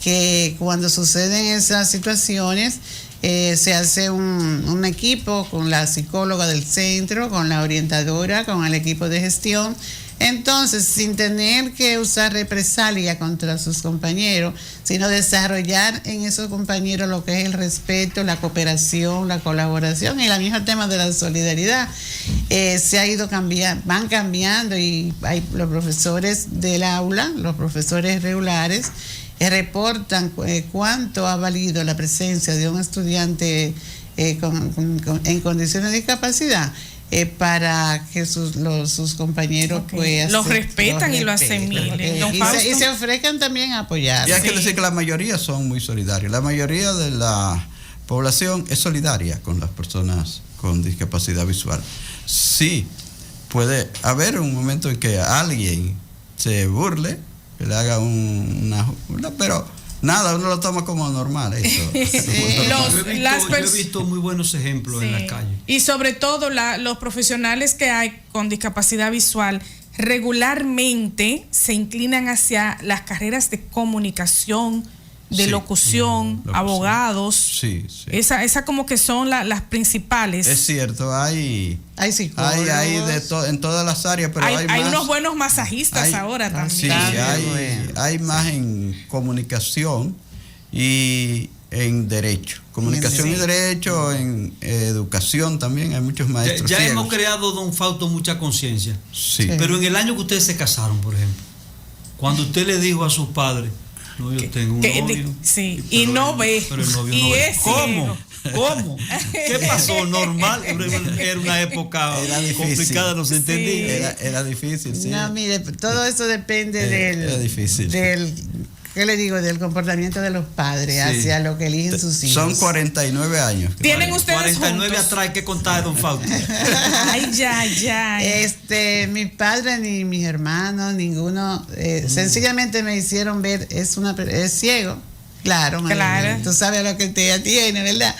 que cuando suceden esas situaciones se hace un equipo con la psicóloga del centro, con la orientadora, con el equipo de gestión. Entonces, sin tener que usar represalia contra sus compañeros, sino desarrollar en esos compañeros lo que es el respeto, la cooperación, la colaboración y el mismo tema de la solidaridad, se ha ido cambiando, van cambiando, y hay los profesores del aula, los profesores regulares, reportan cuánto ha valido la presencia de un estudiante en condiciones de discapacidad. Para que sus compañeros pues los respetan y lo asimilen. Y se ofrezcan también a apoyar. Y hay que decir que la mayoría son muy solidarios. La mayoría de la población es solidaria con las personas con discapacidad visual. Sí, puede haber un momento en que alguien se burle, que le haga pero nada, uno lo toma como normal eso. Yo he visto muy buenos ejemplos en la calle. Y sobre todo los profesionales que hay con discapacidad visual regularmente se inclinan hacia las carreras de comunicación, de locución, abogados. Sí. Esa como que son las principales. Es cierto, hay psicólogos. Hay en todas las áreas, pero hay más, unos buenos masajistas ahora también. Sí, hay más en comunicación y en Derecho. Comunicación y Derecho, en Educación también, hay muchos maestros. Ya ciegos. hemos creado, don Fausto, mucha conciencia. Sí. Pero en el año que ustedes se casaron, por ejemplo, cuando usted le dijo a sus padres, no, yo tengo un novio. Sí, pero y no ve. Pero el novio Y no ve. es ¿Cómo? ciego. ¿Cómo? ¿Qué pasó? Normal. Era una época Era difícil. complicada, no se entendía. Era difícil, sí. No, mire, todo eso depende Era difícil. ¿qué le digo? Del comportamiento de los padres Sí. hacia lo que eligen sus hijos. Son 49 años. ¿Tienen ustedes 49 juntos? atrás, ¿qué contar, don Fausto? Ay, ya. Mis padres ni mis hermanos, ninguno, sencillamente me hicieron ver, es ciego, claro, Claro. tú sabes lo que te tiene, ¿verdad?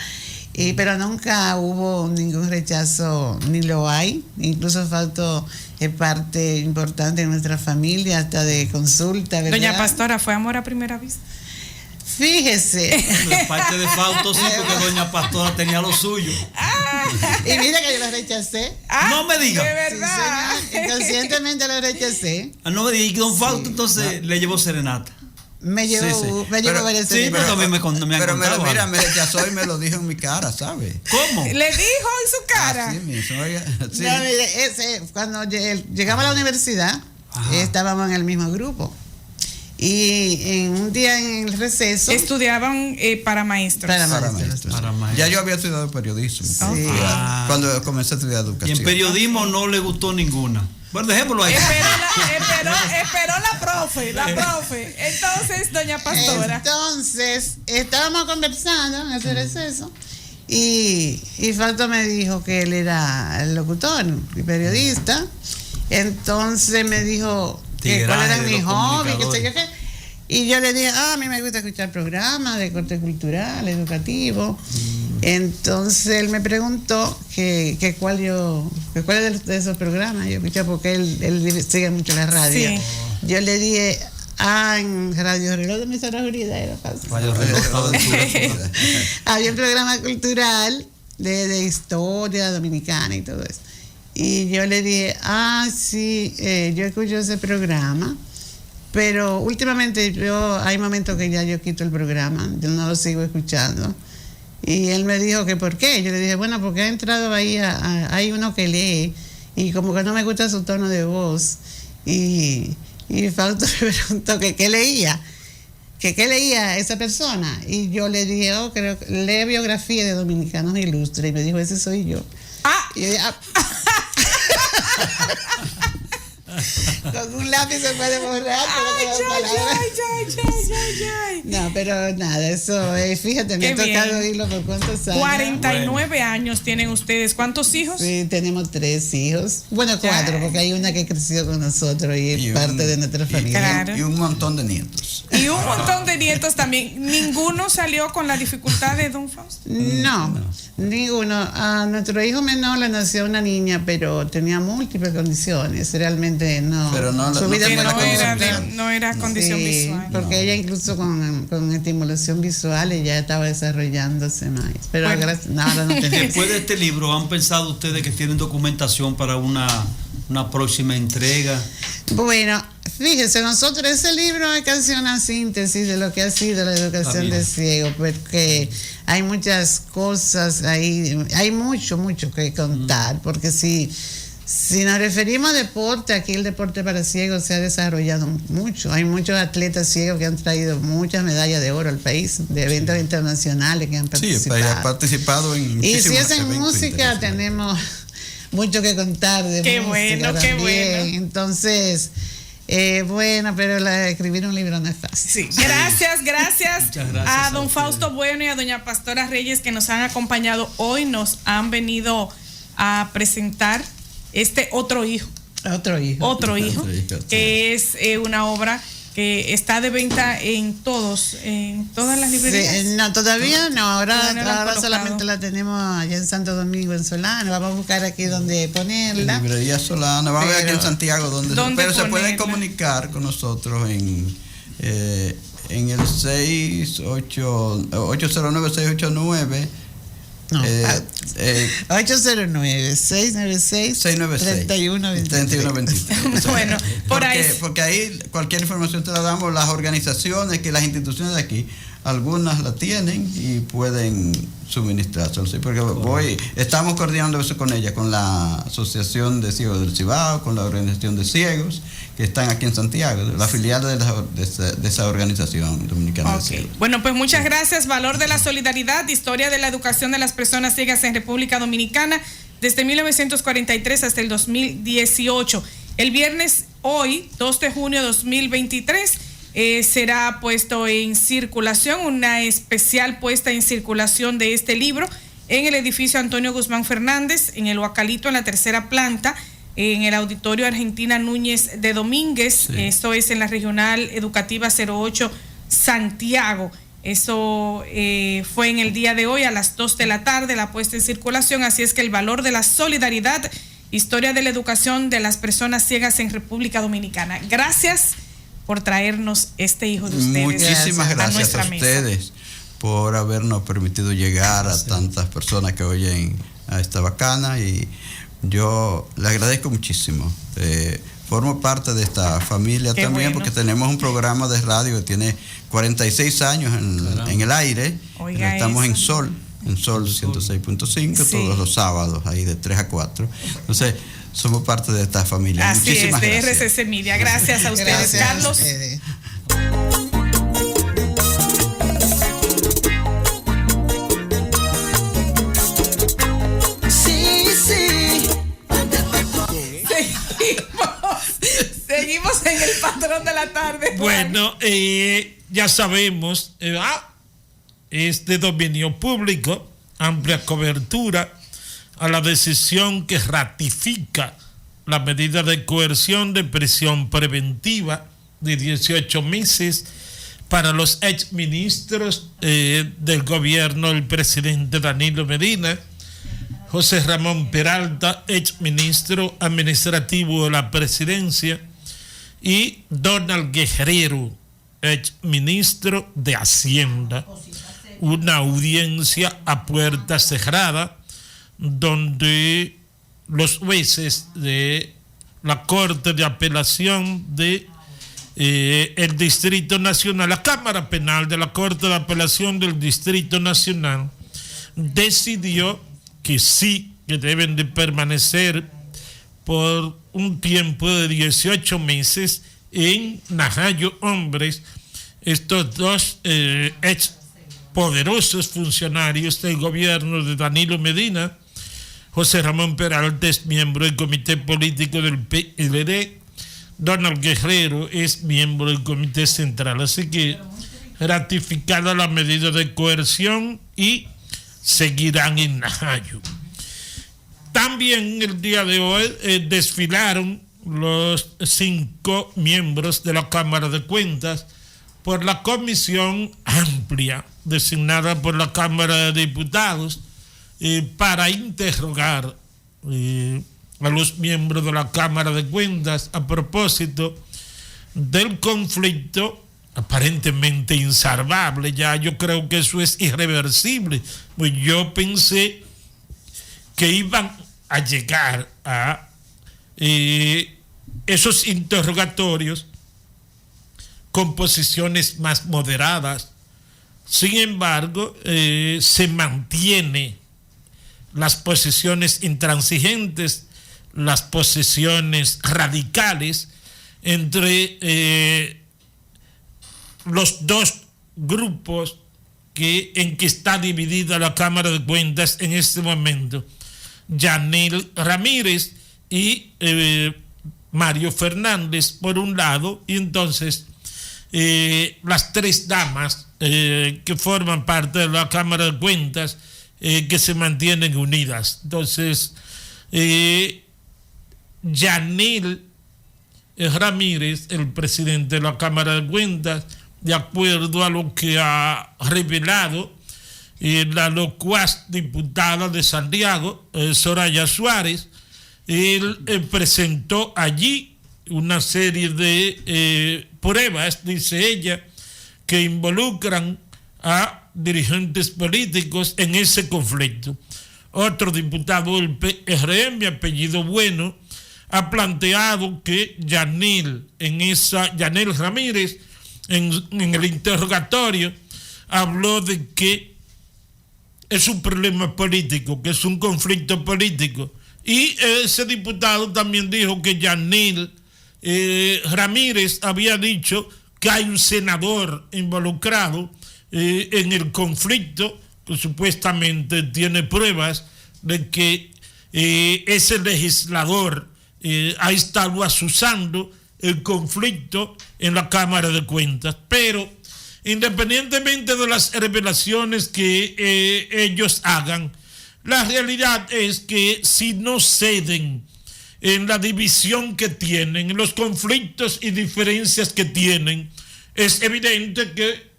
Pero nunca hubo ningún rechazo, ni lo hay. Incluso Fausto es parte importante de nuestra familia, hasta de consulta, ¿verdad? Doña Pastora, ¿fue amor a primera vista? Fíjese. De parte de Fausto sí, porque doña Pastora tenía lo suyo. Y mira que yo lo rechacé. No me diga. De Sí, verdad. señor, inconscientemente lo rechacé. No me diga. Y don Fausto entonces le llevó serenata. Me llevó, Sí. me llevó Pero- varias Sí, pero también me han Pero contado mira, algo. me rechazó y me lo dijo en mi cara, ¿sabes? ¿Cómo? Le dijo en su cara. Así mismo, oiga, sí. No, mire, cuando llegamos a la universidad, Ajá. estábamos en el mismo grupo. Y en un día en el receso. Estudiaban para maestros. Para Para maestros. maestros. Para maestros. Ya yo había estudiado periodismo. Sí. Ah. Cuando comencé a estudiar Y educación. en periodismo no le gustó ninguna. Bueno, dejémoslo ahí. Esperó la profe. Entonces, doña Pastora. Entonces, estábamos conversando en ese receso. Y Fausto me dijo que él era el locutor y periodista. Entonces me dijo que cuál era Tigraje de mi los hobby, qué sé yo comunicadores. qué. Y yo le dije, a mí me gusta escuchar programas de corte cultural, educativo. Entonces él me preguntó que cuál de esos programas yo escuchaba, porque él sigue mucho la radio. Sí. Yo le dije, en Radio Reloj de Emisora Unida era fácil. Vaya reloj, todo el sur. Había un programa cultural de historia dominicana y todo eso. Y yo le dije, sí, yo escucho ese programa, pero últimamente hay momentos que ya yo quito el programa, yo no lo sigo escuchando. Y él me dijo que por qué. Yo le dije, bueno, porque ha entrado ahí, hay uno que lee y como que no me gusta su tono de voz. Y Fausto me preguntó que qué leía. ¿Qué leía esa persona? Y yo le dije, creo que lee biografía de dominicanos ilustres. Y me dijo, ese soy yo. Y yo dije, con un lápiz se puede borrar. Ay. No, pero nada, eso, fíjate, me Qué ha tocado bien. oírlo por cuántos años. 49 años tienen ustedes. ¿Cuántos hijos? Sí, tenemos 3 hijos. Bueno, Ya. 4, porque hay una que creció con nosotros y es Y parte de nuestra familia. Claro. Y un montón de nietos. Y un montón de nietos también. ¿Ninguno salió con la dificultad de don Fausto? No, ninguno. A nuestro hijo menor le nació una niña, pero tenía múltiples condiciones. Realmente no. Pero no- Su no vida Que fue tiene una condición. no era condición Sí, visual. porque ella incluso con estimulación visual ella estaba desarrollándose más. Pero Bueno. ahora no tenemos. Después de este libro, ¿han pensado ustedes que tienen documentación para una próxima entrega? Bueno, fíjese, nosotros ese libro es casi una síntesis de lo que ha sido la educación Está bien. de ciego, porque hay muchas cosas ahí, hay mucho que contar, porque si nos referimos a deporte, aquí el deporte para ciegos se ha desarrollado mucho. Hay muchos atletas ciegos que han traído muchas medallas de oro al país, de eventos internacionales que han Sí, participado. ha participado en Y si muchísimos es en eventos música, internacionales. tenemos mucho que contar de Qué música bueno, qué también. bueno. Entonces, pero escribir un libro no es fácil. Sí, gracias Muchas gracias a a don ustedes. Fausto Bueno y a doña Pastora Reyes que nos han acompañado hoy, nos han venido a presentar este otro hijo, Otro hijo. otro hijo, hijo, que es una obra que está de venta en todas las librerías. Sí, no, todavía no. Todavía no la han Ahora colocado. solamente la tenemos allá en Santo Domingo, en Solano. Vamos a buscar aquí donde ponerla. Librería Solana, vamos a ver aquí en Pero- Santiago ¿Dónde pero se pueden ponerla? comunicar con nosotros en el 809-689 No, 809-696-3123. Bueno, porque ahí cualquier información te la damos, las organizaciones, que las instituciones de aquí, algunas la tienen y pueden suministrárselo, ¿sí? Porque estamos coordinando eso con ella, con la Asociación de Ciegos del Cibao, con la Organización de Ciegos, que están aquí en Santiago, la filial de esa organización dominicana de ciegos. Bueno, pues muchas gracias. Valor de la solidaridad, historia de la educación de las personas ciegas en República Dominicana, desde 1943 hasta el 2018. El viernes, hoy, 2 de junio de 2023, será puesto en circulación, una especial puesta en circulación de este libro en el edificio Antonio Guzmán Fernández, en el Huacalito, en la tercera planta, en el Auditorio Argentina Núñez de Domínguez. Sí. Esto es en la Regional Educativa 08 Santiago. Eso fue en el día de hoy a las 2 de la tarde, la puesta en circulación. Así es que el valor de la solidaridad, historia de la educación de las personas ciegas en República Dominicana. Gracias por traernos este hijo de ustedes. Muchísimas gracias a ustedes por habernos permitido llegar a tantas personas que oyen a esta bacana, y yo le agradezco muchísimo. Formo parte de esta familia. Qué también, bueno, porque tenemos un programa de radio que tiene 46 años en el aire. Oiga, estamos eso. en Sol 106.5, sí, todos los sábados, ahí de 3 a 4. Entonces, somos parte de esta familia. Así muchísimas es, de gracias. RCC Media. Gracias a ustedes, gracias, Carlos. Seguimos en el patrón de la tarde. Bueno, ya sabemos, es de dominio público, amplia cobertura a la decisión que ratifica la medida de coerción de prisión preventiva de 18 meses para los exministros del gobierno del presidente Danilo Medina, José Ramón Peralta, exministro administrativo de la presidencia, y Donald Guerrero, exministro de Hacienda. Una audiencia a puerta cerrada donde los jueces de la Corte de Apelación de el Distrito Nacional, la Cámara Penal de la Corte de Apelación del Distrito Nacional, decidió que sí, que deben de permanecer por un tiempo de 18 meses en Najayo Hombres estos dos ex poderosos funcionarios del gobierno de Danilo Medina. José Ramón Peralta es miembro del comité político del PLD, Donald Guerrero es miembro del comité central. Así que ratificada la medida de coerción y seguirán en Najayo. También el día de hoy desfilaron los 5 miembros de la Cámara de Cuentas por la comisión amplia designada por la Cámara de Diputados para interrogar a los miembros de la Cámara de Cuentas a propósito del conflicto aparentemente insalvable. Ya yo creo que eso es irreversible. Pues yo pensé que iban a llegar a esos interrogatorios con posiciones más moderadas. Sin embargo, se mantiene las posiciones intransigentes, las posiciones radicales entre los dos grupos en que está dividida la Cámara de Cuentas en este momento. Yanil Ramírez y Mario Fernández por un lado, y entonces las 3 damas que forman parte de la Cámara de Cuentas que se mantienen unidas. Entonces Yanil Ramírez, el presidente de la Cámara de Cuentas, de acuerdo a lo que ha revelado la locuaz diputada de Santiago, Soraya Suárez, él presentó allí una serie de pruebas, dice ella, que involucran a dirigentes políticos en ese conflicto. Otro diputado del PRM, apellido Bueno, ha planteado que Yanil Ramírez, en el interrogatorio, habló de que es un problema político, que es un conflicto político. Y ese diputado también dijo que Yanil Ramírez había dicho que hay un senador involucrado en el conflicto, que supuestamente tiene pruebas de que ese legislador ha estado asusando el conflicto en la Cámara de Cuentas. Pero independientemente de las revelaciones que ellos hagan, la realidad es que si no ceden en la división que tienen, en los conflictos y diferencias que tienen, es evidente que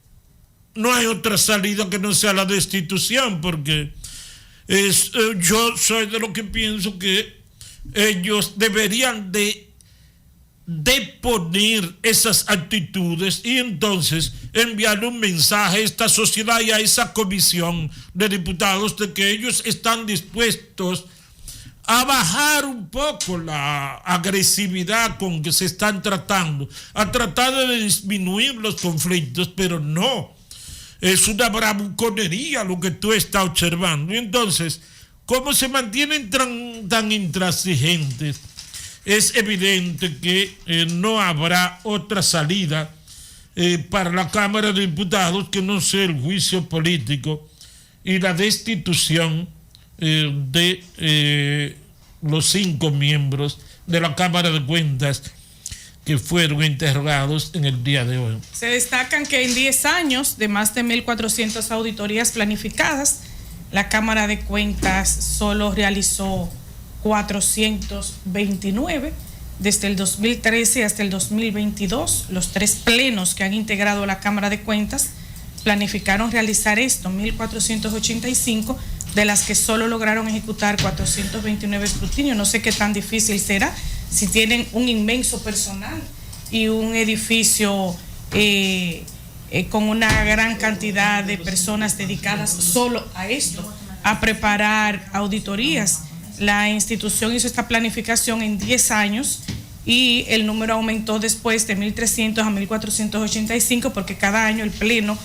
no hay otra salida que no sea la destitución, porque yo soy de lo que pienso que ellos deberían de deponer esas actitudes y entonces enviarle un mensaje a esta sociedad y a esa comisión de diputados de que ellos están dispuestos a bajar un poco la agresividad con que se están tratando, a tratar de disminuir los conflictos, pero no, es una bravuconería lo que tú estás observando. Y entonces, ¿cómo se mantienen tan intransigentes? Es evidente que no habrá otra salida para la Cámara de Diputados que no sea el juicio político y la destitución de los 5 miembros de la Cámara de Cuentas que fueron interrogados en el día de hoy. Se destacan que en 10 años de más de 1.400 auditorías planificadas, la Cámara de Cuentas solo realizó 429 desde el 2013 hasta el 2022. Los 3 plenos que han integrado la Cámara de Cuentas planificaron realizar esto, 1.485, de las que solo lograron ejecutar 429 escrutinios. No sé qué tan difícil será si tienen un inmenso personal y un edificio con una gran cantidad de personas dedicadas solo a esto, a preparar auditorías. La institución hizo esta planificación en 10 años y el número aumentó después de 1.300 a 1.485 porque cada año el Pleno,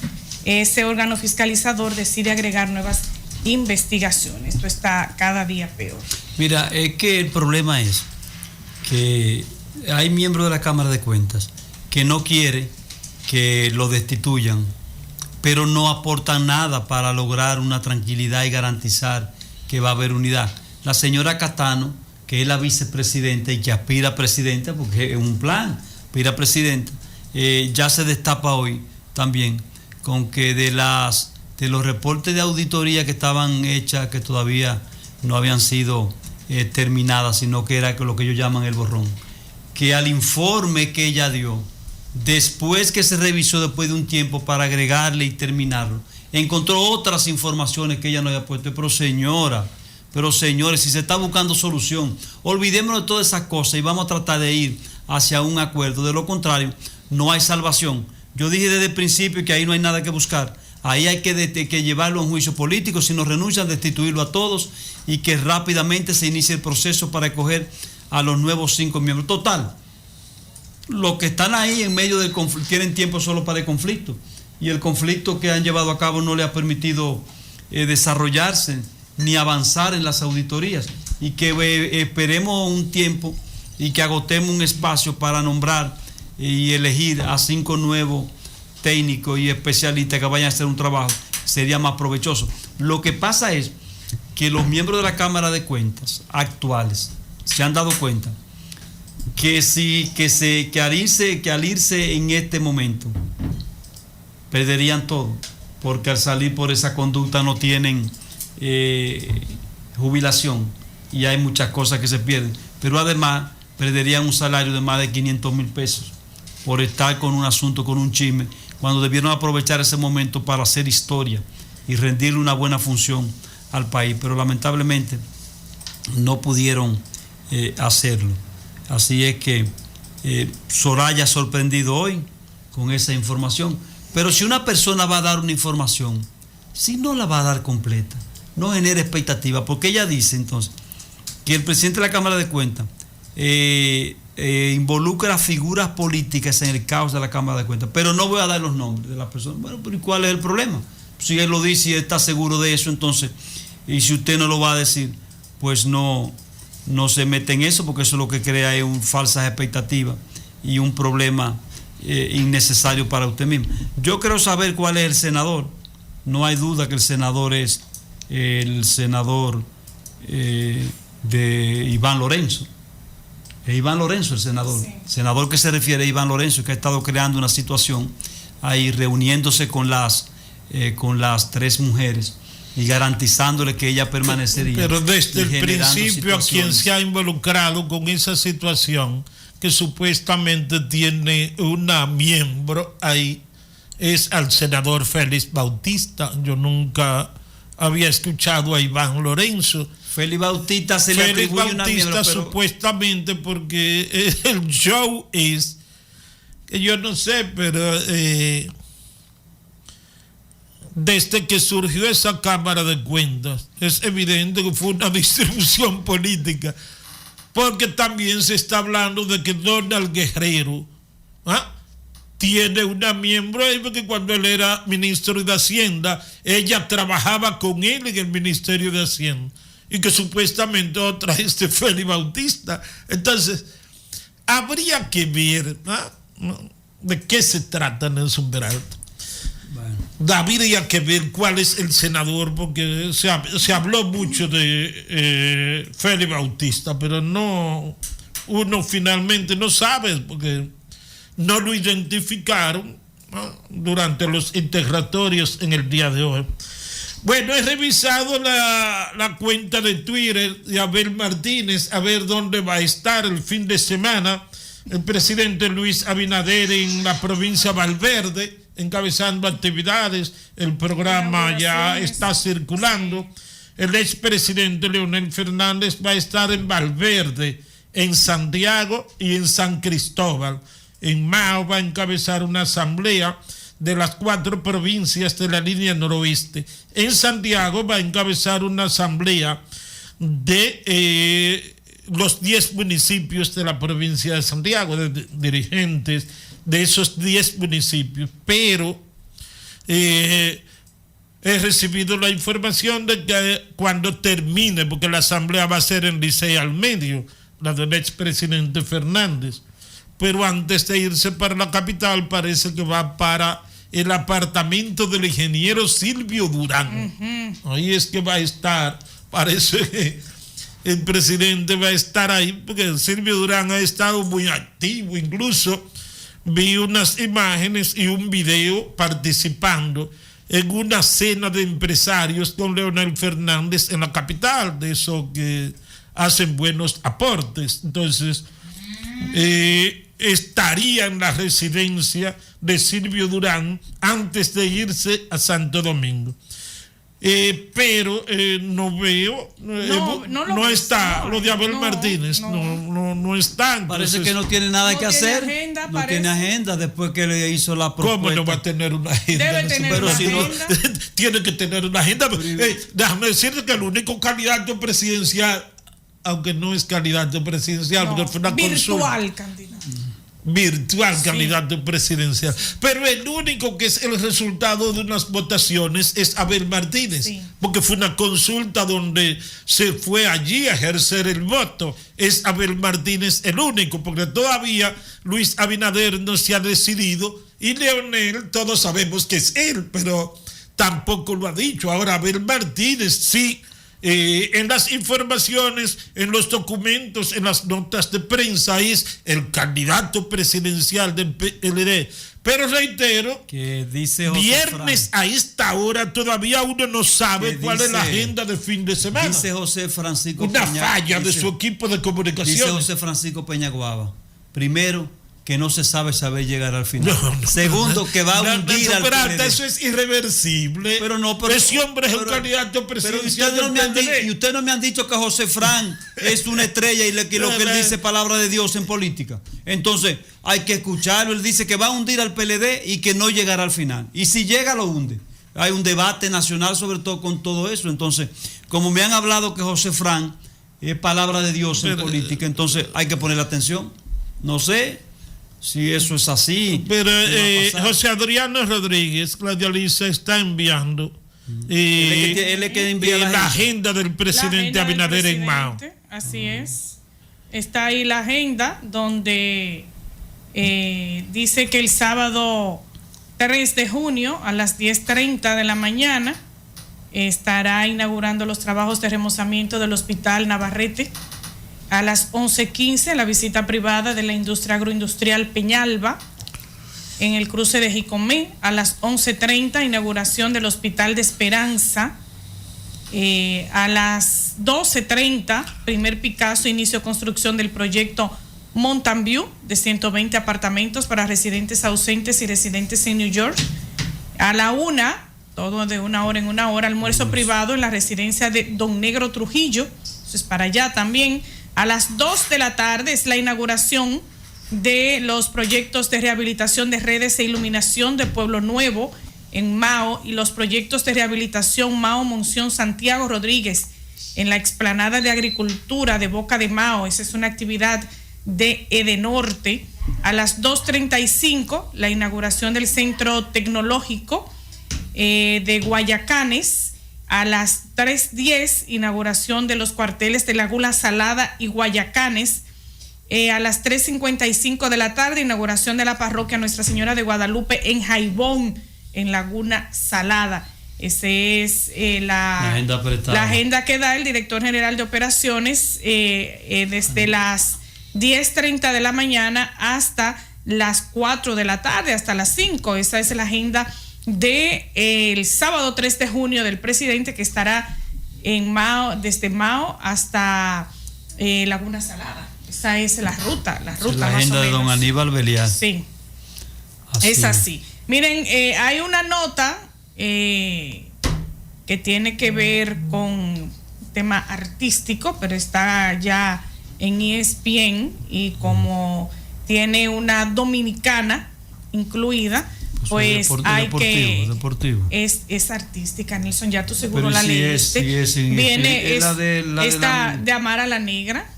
ese órgano fiscalizador, decide agregar nuevas investigaciones. Esto está cada día peor. Mira, es que el problema es que hay miembros de la Cámara de Cuentas que no quiere que lo destituyan, pero no aportan nada para lograr una tranquilidad y garantizar que va a haber unidad. La señora Catano, que es la vicepresidenta y que aspira a presidenta, porque es un plan, aspira a presidenta, ya se destapa hoy también con que de los reportes de auditoría que estaban hechas, que todavía no habían sido terminadas, sino que era lo que ellos llaman el borrón, que al informe que ella dio, después que se revisó después de un tiempo para agregarle y terminarlo, encontró otras informaciones que ella no había puesto. Pero señores, si se está buscando solución, olvidémonos de todas esas cosas y vamos a tratar de ir hacia un acuerdo. De lo contrario, no hay salvación. Yo dije desde el principio que ahí no hay nada que buscar. Ahí hay que llevarlo a un juicio político. Si no renuncian, destituirlo a todos y que rápidamente se inicie el proceso para escoger a los nuevos 5 miembros. Total, los que están ahí en medio del conflicto tienen tiempo solo para el conflicto. Y el conflicto que han llevado a cabo no le ha permitido desarrollarse ni avanzar en las auditorías. Y que esperemos un tiempo y que agotemos un espacio para nombrar y elegir a 5 nuevos técnicos y especialistas que vayan a hacer un trabajo, sería más provechoso. Lo que pasa es que los miembros de la Cámara de Cuentas actuales se han dado cuenta que al irse en este momento perderían todo, porque al salir por esa conducta no tienen jubilación y hay muchas cosas que se pierden, pero además perderían un salario de más de 500,000 pesos por estar con un asunto, con un chisme, cuando debieron aprovechar ese momento para hacer historia y rendirle una buena función al país, pero lamentablemente no pudieron hacerlo. Así es que Soraya ha sorprendido hoy con esa información, pero si una persona va a dar una información, si no la va a dar completa, no genera expectativa, porque ella dice entonces que el presidente de la Cámara de Cuentas involucra figuras políticas en el caos de la Cámara de Cuentas, pero no voy a dar los nombres de las personas. Bueno, pero ¿y cuál es el problema? Si él lo dice y está seguro de eso, entonces, y si usted no lo va a decir, pues no se mete en eso, porque eso lo que crea es falsas expectativas y un problema innecesario para usted mismo. Yo quiero saber cuál es el senador. No hay duda que el senador es el senador de Iván Lorenzo. Es Iván Lorenzo el senador. Sí. Senador que se refiere a Iván Lorenzo, que ha estado creando una situación ahí, reuniéndose con las 3 mujeres y garantizándole que ella permanecería. Pero desde el principio a quien se ha involucrado con esa situación, que supuestamente tiene una miembro ahí, es al senador Félix Bautista. Yo nunca había escuchado a Iván Lorenzo. Félix Bautista se le atribuye una miembro, pero supuestamente, porque el show es que yo no sé, pero desde que surgió esa Cámara de Cuentas es evidente que fue una distribución política, porque también se está hablando de que Donald Guerrero tiene una miembro ahí, porque cuando él era ministro de Hacienda, ella trabajaba con él en el Ministerio de Hacienda, y que supuestamente otra es de Félix Bautista. Entonces, habría que ver de qué se trata, Nelson Peralta. Bueno. Habría que ver cuál es el senador, porque se habló mucho de Félix Bautista, pero uno finalmente no sabe, porque no lo identificaron durante los interrogatorios en el día de hoy. Bueno, he revisado la cuenta de Twitter de Abel Martínez, a ver dónde va a estar el fin de semana el presidente Luis Abinader en la provincia de Valverde, encabezando actividades. El programa ya está circulando. El expresidente Leonel Fernández va a estar en Valverde, en Santiago y en San Cristóbal. En Mao va a encabezar una asamblea de las 4 provincias de la línea noroeste. En Santiago va a encabezar una asamblea de los 10 municipios de la provincia de Santiago, de dirigentes de esos 10 municipios. Pero he recibido la información de que cuando termine, porque la asamblea va a ser en Licey al Medio, la del expresidente Fernández, pero antes de irse para la capital parece que va para el apartamento del ingeniero Silvio Durán. Ahí es que va a estar, parece que el presidente va a estar ahí, porque Silvio Durán ha estado muy activo. Incluso vi unas imágenes y un video participando en una cena de empresarios con Leonel Fernández en la capital, de eso que hacen buenos aportes. Entonces, estaría en la residencia de Silvio Durán antes de irse a Santo Domingo. Pero no veo, no está lo de Abel Martínez, no está. Entonces, parece que no tiene nada que hacer, agenda, no tiene agenda después que le hizo la propuesta. ¿Cómo no va a tener una agenda? Debe tener pero una si agenda. Tiene que tener una agenda. Déjame decirte que el único candidato presidencial, aunque no es candidato presidencial, porque fue una virtual candidato. Virtual candidato presidencial, pero el único que es el resultado de unas votaciones es Abel Martínez, porque fue una consulta donde se fue allí a ejercer el voto. Es Abel Martínez el único, porque todavía Luis Abinader no se ha decidido, y Leonel todos sabemos que es él, pero tampoco lo ha dicho. Ahora Abel Martínez sí. En las informaciones, en los documentos, en las notas de prensa es el candidato presidencial del PLD. Pero reitero, que dice viernes a esta hora todavía uno no sabe cuál es la agenda de fin de semana. Dice José Francisco una falla de su equipo de comunicación. Dice José Francisco Peñaguaba, primero, que no se sabe llegar al final. Segundo, que va a hundir al PLD. Eso es irreversible. Pero ese hombre es un candidato presidencial. Y ustedes no me han dicho que José Fran es una estrella y lo que él dice palabra de Dios en política. Entonces, hay que escucharlo. Él dice que va a hundir al PLD y que no llegará al final. Y si llega, lo hunde. hay un debate nacional sobre todo con todo eso. Entonces, como me han hablado que José Fran es palabra de Dios en política, entonces hay que ponerle atención. No sé si eso es así. Pero José Adriano Rodríguez, Claudia Lisa está enviando él es que envía la agenda del presidente Abinader en Mao. Así es. Está ahí la agenda donde dice que el sábado 3 de junio a las 10:30 de la mañana estará inaugurando los trabajos de remozamiento del Hospital Navarrete. A las 11:15 la visita privada de la industria agroindustrial Peñalba en el cruce de Jicomé. A las 11:30 inauguración del Hospital de Esperanza. A las 12:30 primer Picasso, inicio de construcción del proyecto Mountain View de 120 apartamentos para residentes ausentes y residentes en New York. A la 1, todo de una hora en una hora, almuerzo privado en la residencia de Don Negro Trujillo, eso es para allá también. A las 2 de la tarde es la inauguración de los proyectos de rehabilitación de redes e iluminación de Pueblo Nuevo en Mao y los proyectos de rehabilitación Mao Monción Santiago Rodríguez en la explanada de agricultura de Boca de Mao. Esa es una actividad de Edenorte. A las 2:35 la inauguración del Centro Tecnológico de Guayacanes. A las 3:10 inauguración de los cuarteles de Laguna Salada y Guayacanes. A las 3:55 de la tarde inauguración de la parroquia Nuestra Señora de Guadalupe en Jaibón, en Laguna Salada. Esa es la agenda que da el director general de operaciones desde las 10:30 de la mañana hasta las 4 de la tarde, hasta las 5. Esa es la agenda del sábado 3 de junio del presidente, que estará en Mao, desde Mao hasta Laguna Salada. Esa es la ruta la agenda de don Aníbal Belial. Sí, es así. Miren, hay una nota que tiene que ver con tema artístico, pero está ya en ESPN, y como tiene una dominicana incluida, pues hay deportivo. Es artística, Nelson, ya tú seguro la leíste. Viene esta de Amara la Negra,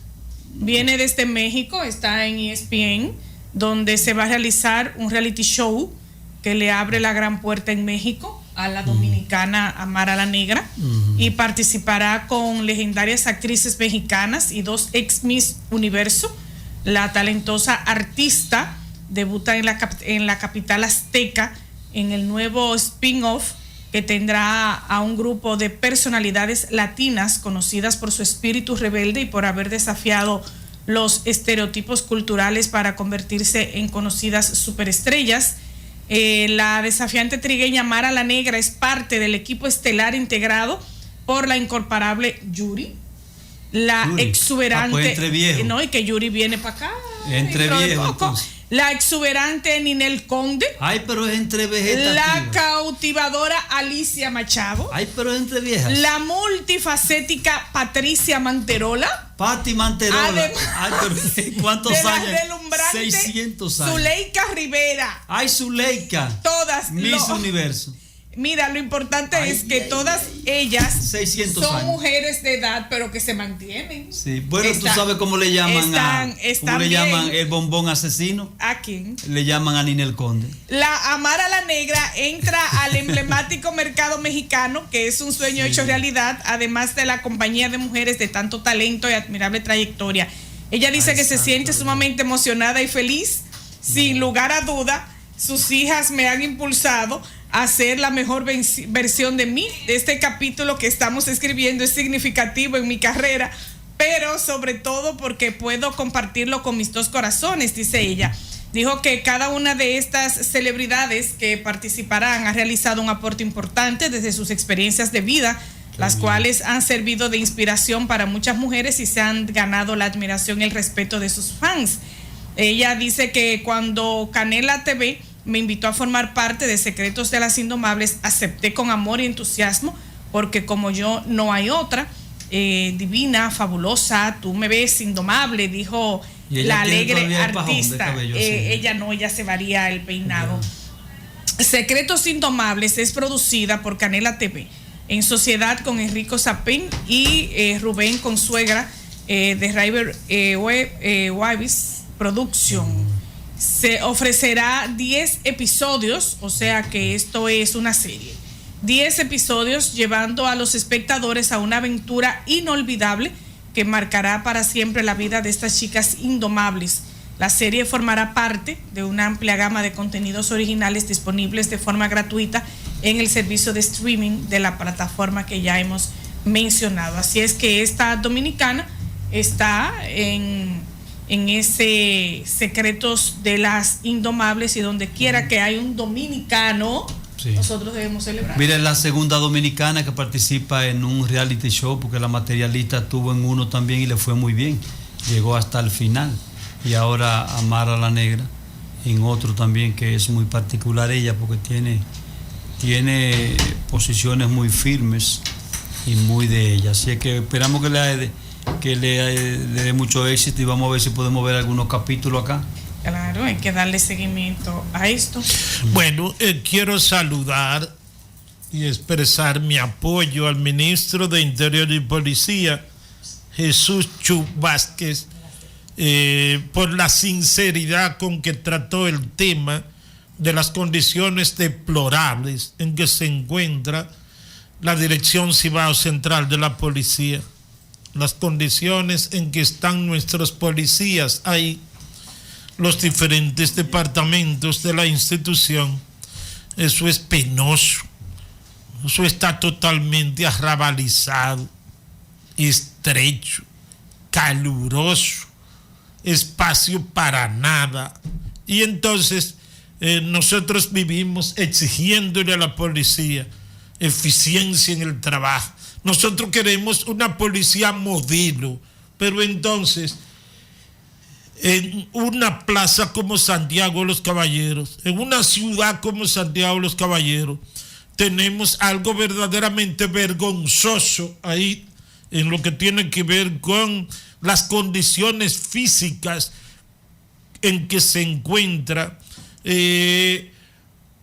viene desde México, está en ESPN, donde se va a realizar un reality show que le abre la gran puerta en México a la dominicana Amara la Negra, y participará con legendarias actrices mexicanas y 2 ex Miss Universo. La talentosa artista debuta en la capital azteca en el nuevo spin-off que tendrá a un grupo de personalidades latinas conocidas por su espíritu rebelde y por haber desafiado los estereotipos culturales para convertirse en conocidas superestrellas. La desafiante trigueña Amara la Negra es parte del equipo estelar integrado por la incomparable Yuri, la exuberante, no, y que Yuri viene para acá entre viejo, la exuberante Ninel Conde. Ay, pero es entre vegetativa. La cautivadora Alicia Machado. Ay, pero es entre viejas. La multifacética Patricia Manterola. Pati Manterola. Ay, pero ¿cuántos años? 600 años. Zuleika Rivera. Ay, Zuleika. Todas. Miss Universo. Mira, lo importante es que todas ellas 600 son años. Mujeres de edad, pero que se mantienen. Sí, bueno, tú sabes cómo le llaman cómo le llaman el bombón asesino. ¿A quién? Le llaman a Ninel Conde. La Amara la Negra entra al emblemático mercado mexicano, que es un sueño hecho realidad, además de la compañía de mujeres de tanto talento y admirable trayectoria. Ella dice que se siente sumamente emocionada y feliz. Sin lugar a duda, sus hijas me han impulsado a ser la mejor versión de mí. Este capítulo que estamos escribiendo es significativo en mi carrera, pero sobre todo porque puedo compartirlo con mis 2 corazones, dice ella. Dijo que cada una de estas celebridades que participarán ha realizado un aporte importante desde sus experiencias de vida, las cuales han servido de inspiración para muchas mujeres y se han ganado la admiración y el respeto de sus fans. Ella dice que cuando Canela TV me invitó a formar parte de Secretos de las Indomables, acepté con amor y entusiasmo, porque como yo no hay otra. Divina, fabulosa, tú me ves indomable, dijo la alegre artista. Ella no, ella se varía el peinado. Secretos Indomables es producida por Canela TV en sociedad con Enrico Sapín y Rubén Consuegra de River Wavis Production. Se ofrecerá 10 episodios, o sea que esto es una serie. 10 episodios llevando a los espectadores a una aventura inolvidable que marcará para siempre la vida de estas chicas indomables. La serie formará parte de una amplia gama de contenidos originales disponibles de forma gratuita en el servicio de streaming de la plataforma que ya hemos mencionado. Así es que esta dominicana está en ese Secretos de las Indomables, y donde quiera que hay un dominicano, sí, nosotros debemos celebrar. Mira, es la segunda dominicana que participa en un reality show, porque la Materialista estuvo en uno también y le fue muy bien, llegó hasta el final. Y ahora Amara la Negra en otro también que es muy particular ella, porque tiene posiciones muy firmes y muy de ella. Así es que esperamos que le dé mucho éxito, y vamos a ver si podemos ver algunos capítulos acá. Claro, hay que darle seguimiento a esto. Bueno, quiero saludar y expresar mi apoyo al ministro de Interior y Policía, Jesús Chu Vázquez, por la sinceridad con que trató el tema de las condiciones deplorables en que se encuentra la Dirección Cibao Central de la Policía, las condiciones en que están nuestros policías ahí, los diferentes departamentos de la institución. Eso es penoso, eso está totalmente arrabalizado, estrecho, caluroso, espacio para nada. Y entonces nosotros vivimos exigiéndole a la policía eficiencia en el trabajo. Nosotros queremos una policía modelo, pero entonces en una plaza como Santiago de los Caballeros, en una ciudad como Santiago de los Caballeros, tenemos algo verdaderamente vergonzoso ahí en lo que tiene que ver con las condiciones físicas en que se encuentra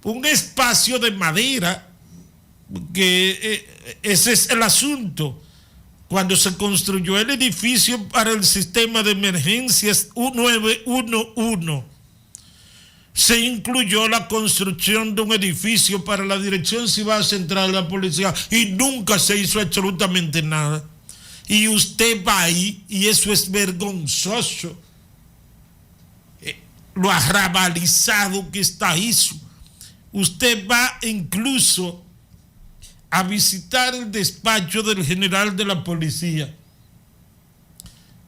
un espacio de madera, que ese es el asunto. Cuando se construyó el edificio para el sistema de emergencias 911, se incluyó la construcción de un edificio para la Dirección Cibao Central de la Policía y nunca se hizo absolutamente nada. Y usted va ahí y eso es vergonzoso, lo arrabalizado que está eso. Usted va incluso a visitar el despacho del general de la policía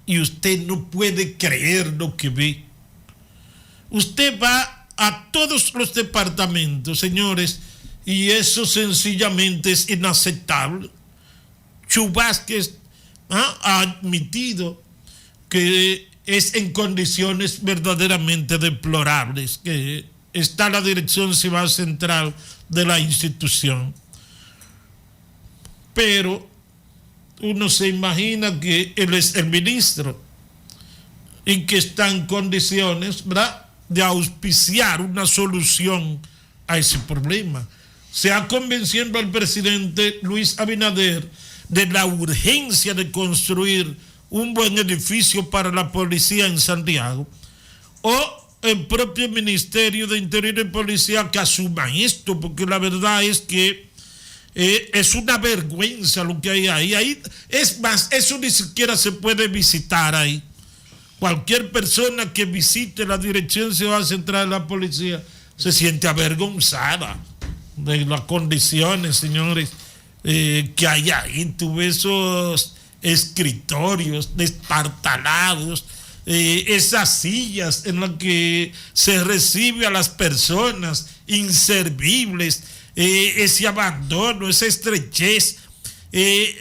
y usted no puede creer lo que ve. Usted va a todos los departamentos, señores, y eso sencillamente es inaceptable. Chu Vázquez ha admitido que es en condiciones verdaderamente deplorables que está la Dirección Cibao Central de la institución. Pero uno se imagina que él es el ministro y que está en condiciones, ¿verdad?, de auspiciar una solución a ese problema. Se ha convencido al presidente Luis Abinader de la urgencia de construir un buen edificio para la policía en Santiago, o el propio Ministerio de Interior y Policía que asuma esto, porque la verdad es que es una vergüenza lo que hay ahí. Es más, eso ni siquiera se puede visitar ahí. Cualquier persona que visite la Dirección Cibao Central de la Policía se siente avergonzada de las condiciones, señores, que hay ahí. Tú ves esos escritorios destartalados, esas sillas en las que se recibe a las personas inservibles, ese abandono, esa estrechez,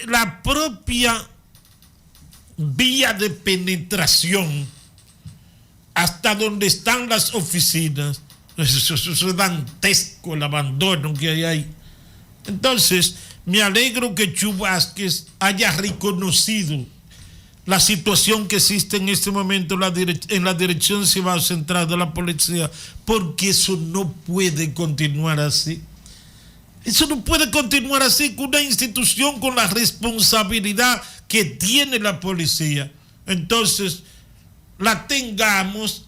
la propia vía de penetración hasta donde están las oficinas. Eso es dantesco, el abandono que hay ahí. Entonces, me alegro que Chu Vázquez haya reconocido la situación que existe en este momento en la Dirección Cibao Central de la Policía, porque eso no puede continuar así. Eso no puede continuar así con una institución con la responsabilidad que tiene la policía. Entonces, la tengamos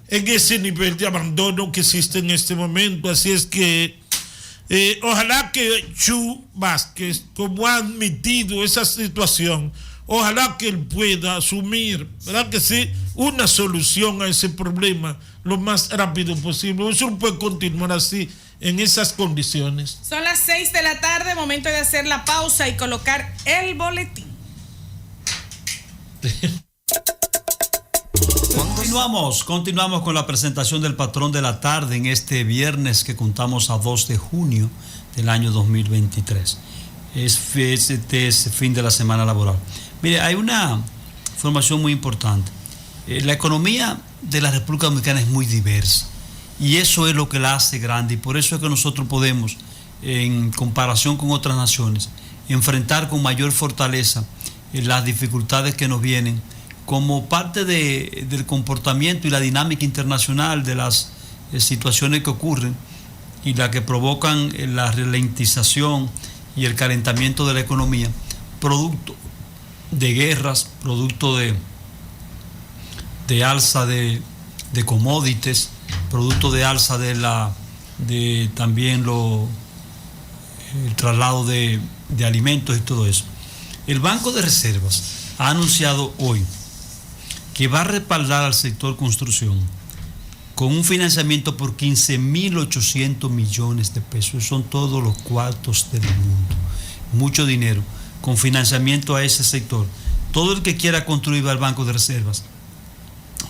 en ese nivel de abandono que existe en este momento. Así es que ojalá que Chu Vázquez, como ha admitido esa situación, ojalá que él pueda asumir, ¿verdad que sí?, una solución a ese problema lo más rápido posible. Eso no puede continuar así, en esas condiciones. Son las 6 de la tarde, momento de hacer la pausa y colocar el boletín. Continuamos con la presentación del patrón de la tarde en este viernes que contamos a 2 de junio del año 2023. Este es fin de la semana laboral. Mire, hay una información muy importante. La economía de la República Dominicana es muy diversa y eso es lo que la hace grande, y por eso es que nosotros podemos, en comparación con otras naciones, enfrentar con mayor fortaleza las dificultades que nos vienen como parte del comportamiento y la dinámica internacional de las situaciones que ocurren y las que provocan la ralentización y el calentamiento de la economía, producto de guerras, producto de alza de commodities, producto de alza de también el traslado de alimentos y todo eso. El Banco de Reservas ha anunciado hoy que va a respaldar al sector construcción con un financiamiento por 15.800 millones de pesos. Son todos los cuartos del mundo. Mucho dinero con financiamiento a ese sector. Todo el que quiera construir al Banco de Reservas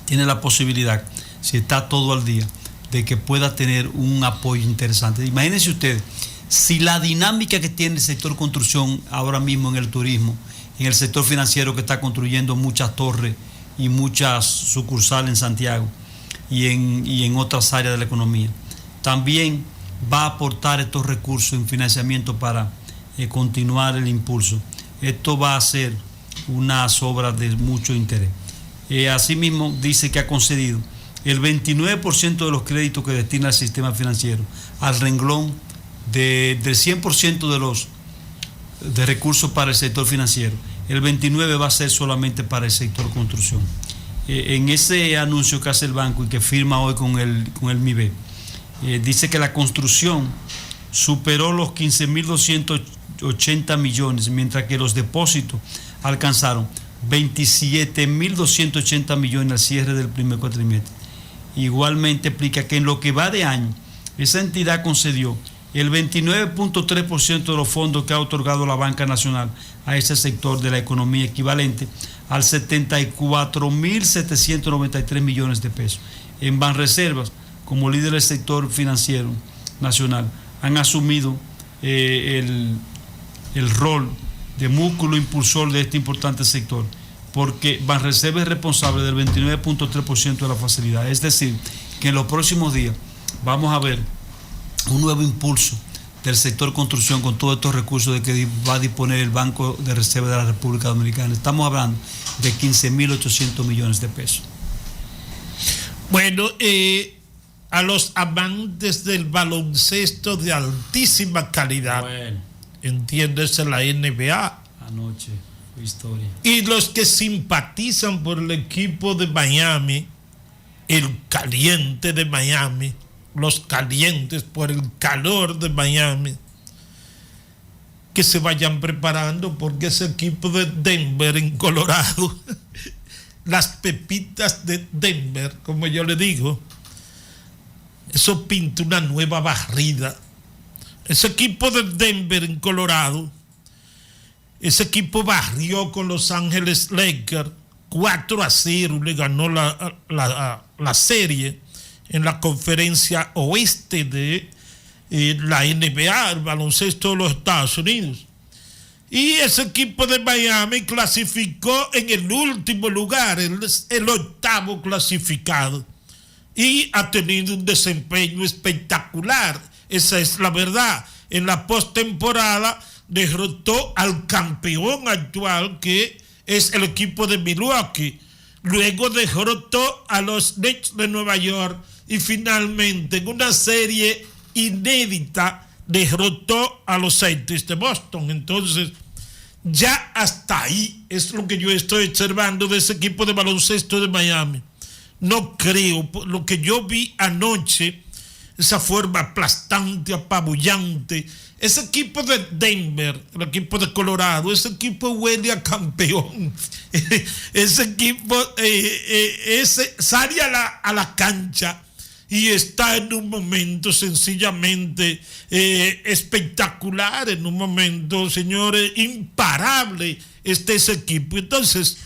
tiene la posibilidad, si está todo al día, de que pueda tener un apoyo interesante. Imagínense ustedes, si la dinámica que tiene el sector construcción ahora mismo en el turismo, en el sector financiero que está construyendo muchas torres y muchas sucursales en Santiago y en otras áreas de la economía, también va a aportar estos recursos en financiamiento para continuar el impulso. Esto va a ser unas obras de mucho interés. Asimismo, dice que ha concedido el 29% de los créditos que destina el sistema financiero al renglón del 100% de recursos para el sector financiero. El 29% va a ser solamente para el sector construcción. En ese anuncio que hace el banco y que firma hoy con el MIBE, dice que la construcción superó los 15.280 millones, mientras que los depósitos alcanzaron 27.280 millones al cierre del primer cuatrimestre. Igualmente explica que en lo que va de año, esa entidad concedió el 29.3% de los fondos que ha otorgado la Banca Nacional a ese sector de la economía, equivalente al 74.793 millones de pesos. En Banreservas, como líder del sector financiero nacional, han asumido el rol de músculo impulsor de este importante sector, porque Banreservas es responsable del 29.3% de la facilidad. Es decir, que en los próximos días vamos a ver un nuevo impulso del sector construcción con todos estos recursos de que va a disponer el Banco de Reserva de la República Dominicana. Estamos hablando de 15.800 millones de pesos. Bueno, a los amantes del baloncesto de altísima calidad, bueno, entiéndese la NBA. Anoche fue historia. Y los que simpatizan por el equipo de Miami, el caliente de Miami, los calientes por el calor de Miami, que se vayan preparando, porque ese equipo de Denver en Colorado, las pepitas de Denver, como yo le digo, eso pinta una nueva barrida. Ese equipo de Denver en Colorado, ese equipo barrió con Los Ángeles Lakers 4-0, le ganó la serie en la conferencia oeste de la NBA, el baloncesto de los Estados Unidos. Y ese equipo de Miami clasificó en el último lugar, el octavo clasificado, y ha tenido un desempeño espectacular. Esa es la verdad. En la postemporada derrotó al campeón actual, que es el equipo de Milwaukee. Luego derrotó a los Knicks de Nueva York y finalmente en una serie inédita derrotó a los Celtics de Boston. Entonces, ya hasta ahí es lo que yo estoy observando de ese equipo de baloncesto de Miami. No creo, lo que yo vi anoche, esa forma aplastante, apabullante, ese equipo de Denver, el equipo de Colorado, ese equipo huele a campeón. Ese equipo sale a la cancha y está en un momento sencillamente espectacular, en un momento, señores, imparable ese equipo. Entonces,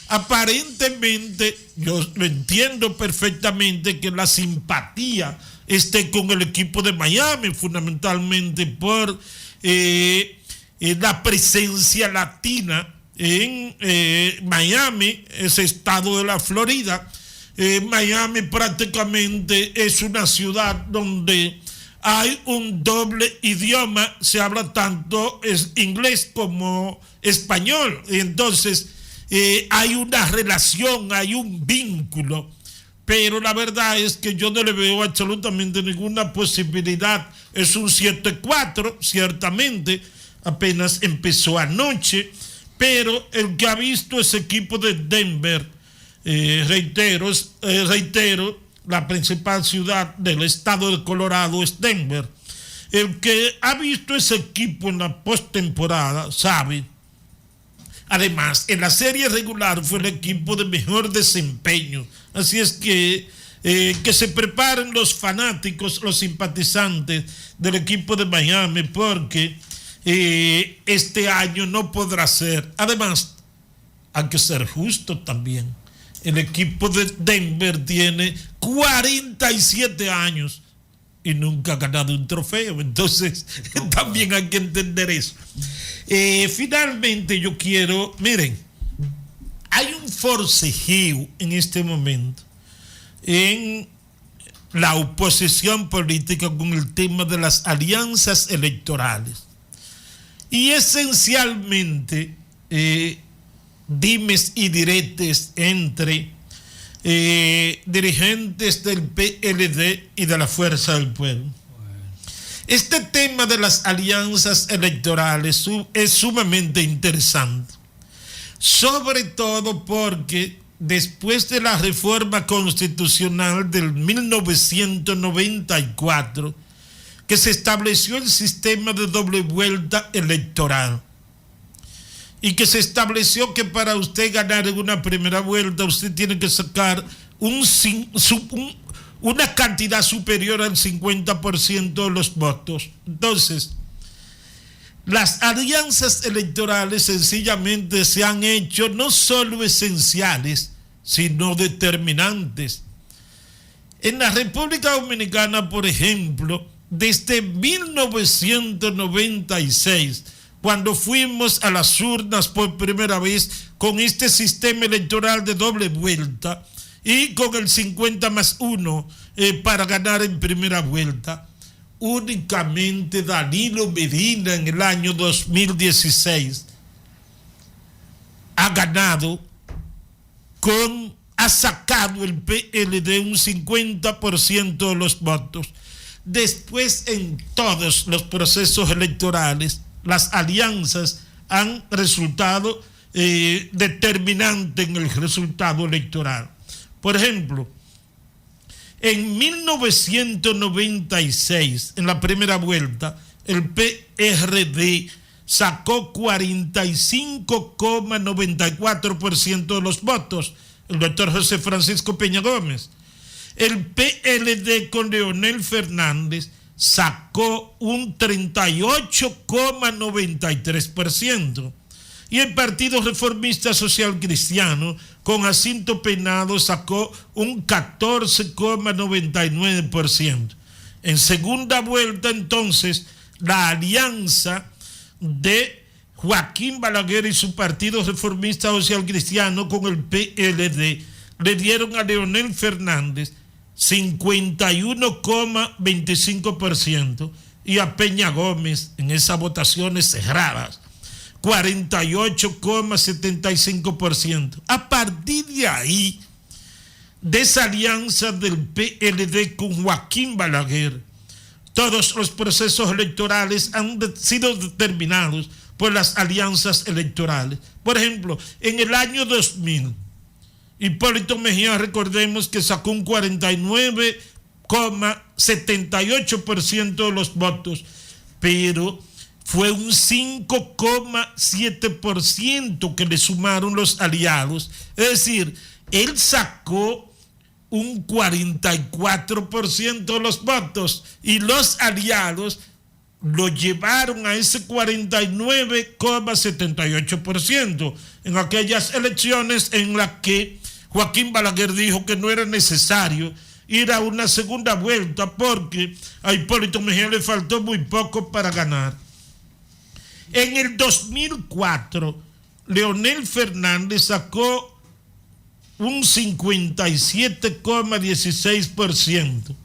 aparentemente, yo lo entiendo perfectamente que la simpatía esté con el equipo de Miami, fundamentalmente por la presencia latina en Miami, ese estado de la Florida. Miami prácticamente es una ciudad donde hay un doble idioma, se habla tanto inglés como español, y entonces hay una relación, hay un vínculo, pero la verdad es que yo no le veo absolutamente ninguna posibilidad. Es un 7-4, ciertamente, apenas empezó anoche, pero el que ha visto ese equipo de Denver, reitero, la principal ciudad del estado de Colorado es Denver. El que ha visto ese equipo en la postemporada sabe. Además, en la serie regular fue el equipo de mejor desempeño. Así es que se preparen los fanáticos, los simpatizantes del equipo de Miami, porque este año no podrá ser. Además, hay que ser justo también. El equipo de Denver tiene 47 años y nunca ha ganado un trofeo. Entonces, también hay que entender eso. Finalmente, yo quiero, miren, hay un forcejeo en este momento en la oposición política con el tema de las alianzas electorales. Y esencialmente, dimes y diretes entre dirigentes del PLD y de la Fuerza del Pueblo. Este tema de las alianzas electorales es sumamente interesante, sobre todo porque después de la reforma constitucional del 1994, que se estableció el sistema de doble vuelta electoral, y que se estableció que para usted ganar en una primera vuelta usted tiene que sacar una cantidad superior al 50% de los votos. Entonces, las alianzas electorales sencillamente se han hecho no solo esenciales, sino determinantes. En la República Dominicana, por ejemplo, desde 1996, cuando fuimos a las urnas por primera vez con este sistema electoral de doble vuelta y con el 50+1 para ganar en primera vuelta, únicamente Danilo Medina en el año 2016 ha ganado ha sacado el PLD un 50% de los votos. Después, en todos los procesos electorales, las alianzas han resultado determinantes en el resultado electoral. Por ejemplo, en 1996, en la primera vuelta, el PRD sacó 45,94% de los votos, el doctor José Francisco Peña Gómez. El PLD con Leonel Fernández sacó un 38,93%. Y el Partido Reformista Social Cristiano con Jacinto Peinado sacó un 14,99%. En segunda vuelta, entonces, la alianza de Joaquín Balaguer y su Partido Reformista Social Cristiano con el PLD le dieron a Leonel Fernández 51,25% y a Peña Gómez en esas votaciones cerradas 48,75%. A partir de ahí, de esa alianza del PLD con Joaquín Balaguer, todos los procesos electorales han sido determinados por las alianzas electorales. Por ejemplo, en el año 2000, Hipólito Mejía, recordemos que sacó un 49,78% de los votos, pero fue un 5,7% que le sumaron los aliados. Es decir, él sacó un 44% de los votos y los aliados lo llevaron a ese 49,78% en aquellas elecciones en las que Joaquín Balaguer dijo que no era necesario ir a una segunda vuelta porque a Hipólito Mejía le faltó muy poco para ganar. En el 2004, Leonel Fernández sacó un 57,16%,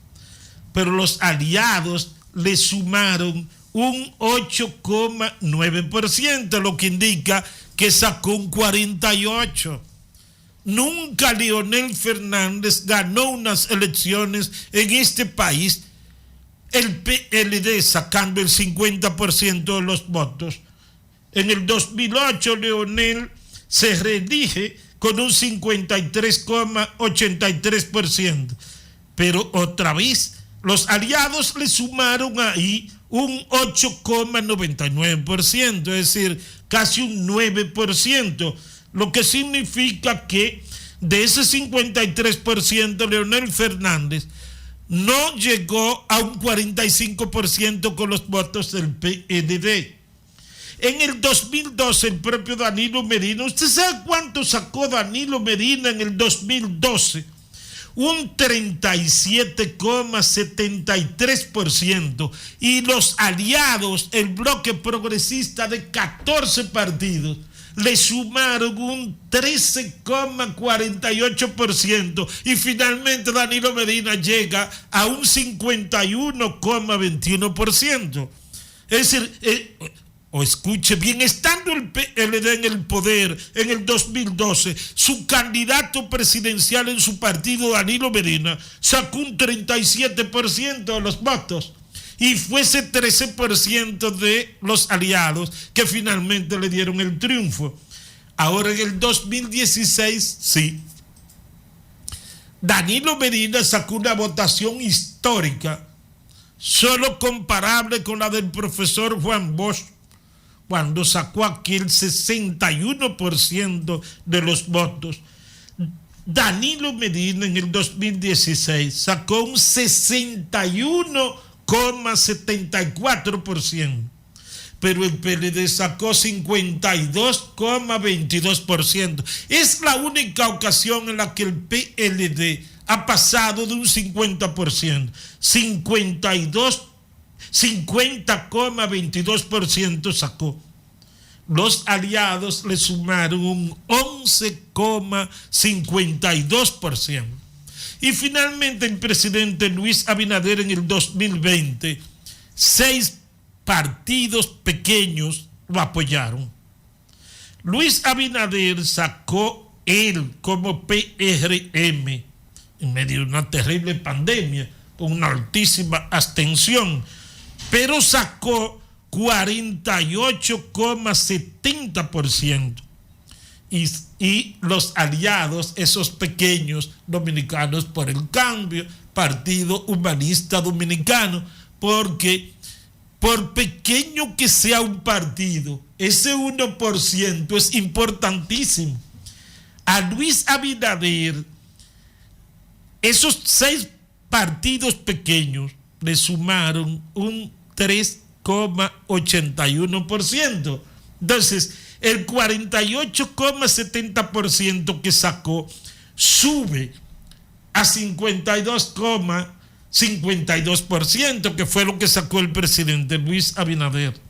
pero los aliados le sumaron un 8,9%, lo que indica que sacó un 48%. Nunca Leonel Fernández ganó unas elecciones en este país, el PLD sacando el 50% de los votos. En el 2008 Leonel se reelige con un 53,83%, pero otra vez los aliados le sumaron ahí un 8,99%, es decir, casi un 9%, lo que significa que de ese 53% Leonel Fernández no llegó a un 45% con los votos del PLD. En el 2012, el propio Danilo Medina, ¿usted sabe cuánto sacó Danilo Medina en el 2012? Un 37,73%. Y los aliados, el bloque progresista de 14 partidos, le sumaron un 13,48%. Y finalmente Danilo Medina llega a un 51,21%. Es decir, o escuche bien, estando el PLD en el poder en el 2012, su candidato presidencial en su partido, Danilo Medina, sacó un 37% de los votos. Y fue ese 13% de los aliados que finalmente le dieron el triunfo. Ahora en el 2016, sí, Danilo Medina sacó una votación histórica, solo comparable con la del profesor Juan Bosch, cuando sacó aquí el 61% de los votos. Danilo Medina en el 2016 sacó un 61,74%, pero el PLD sacó 52,22%. Es la única ocasión en la que el PLD ha pasado de un 50%, 50,22% sacó. Los aliados le sumaron un 11,52%. Y finalmente el presidente Luis Abinader en el 2020, 6 partidos pequeños lo apoyaron. Luis Abinader sacó él como PRM en medio de una terrible pandemia con una altísima abstención, pero sacó 48,70%. Y los aliados, esos pequeños Dominicanos por el Cambio, Partido Humanista Dominicano, porque por pequeño que sea un partido, ese 1% es importantísimo. A Luis Abinader, esos 6 partidos pequeños le sumaron un 3,81%. Entonces, el 48,70% que sacó sube a 52,52%, que fue lo que sacó el presidente Luis Abinader.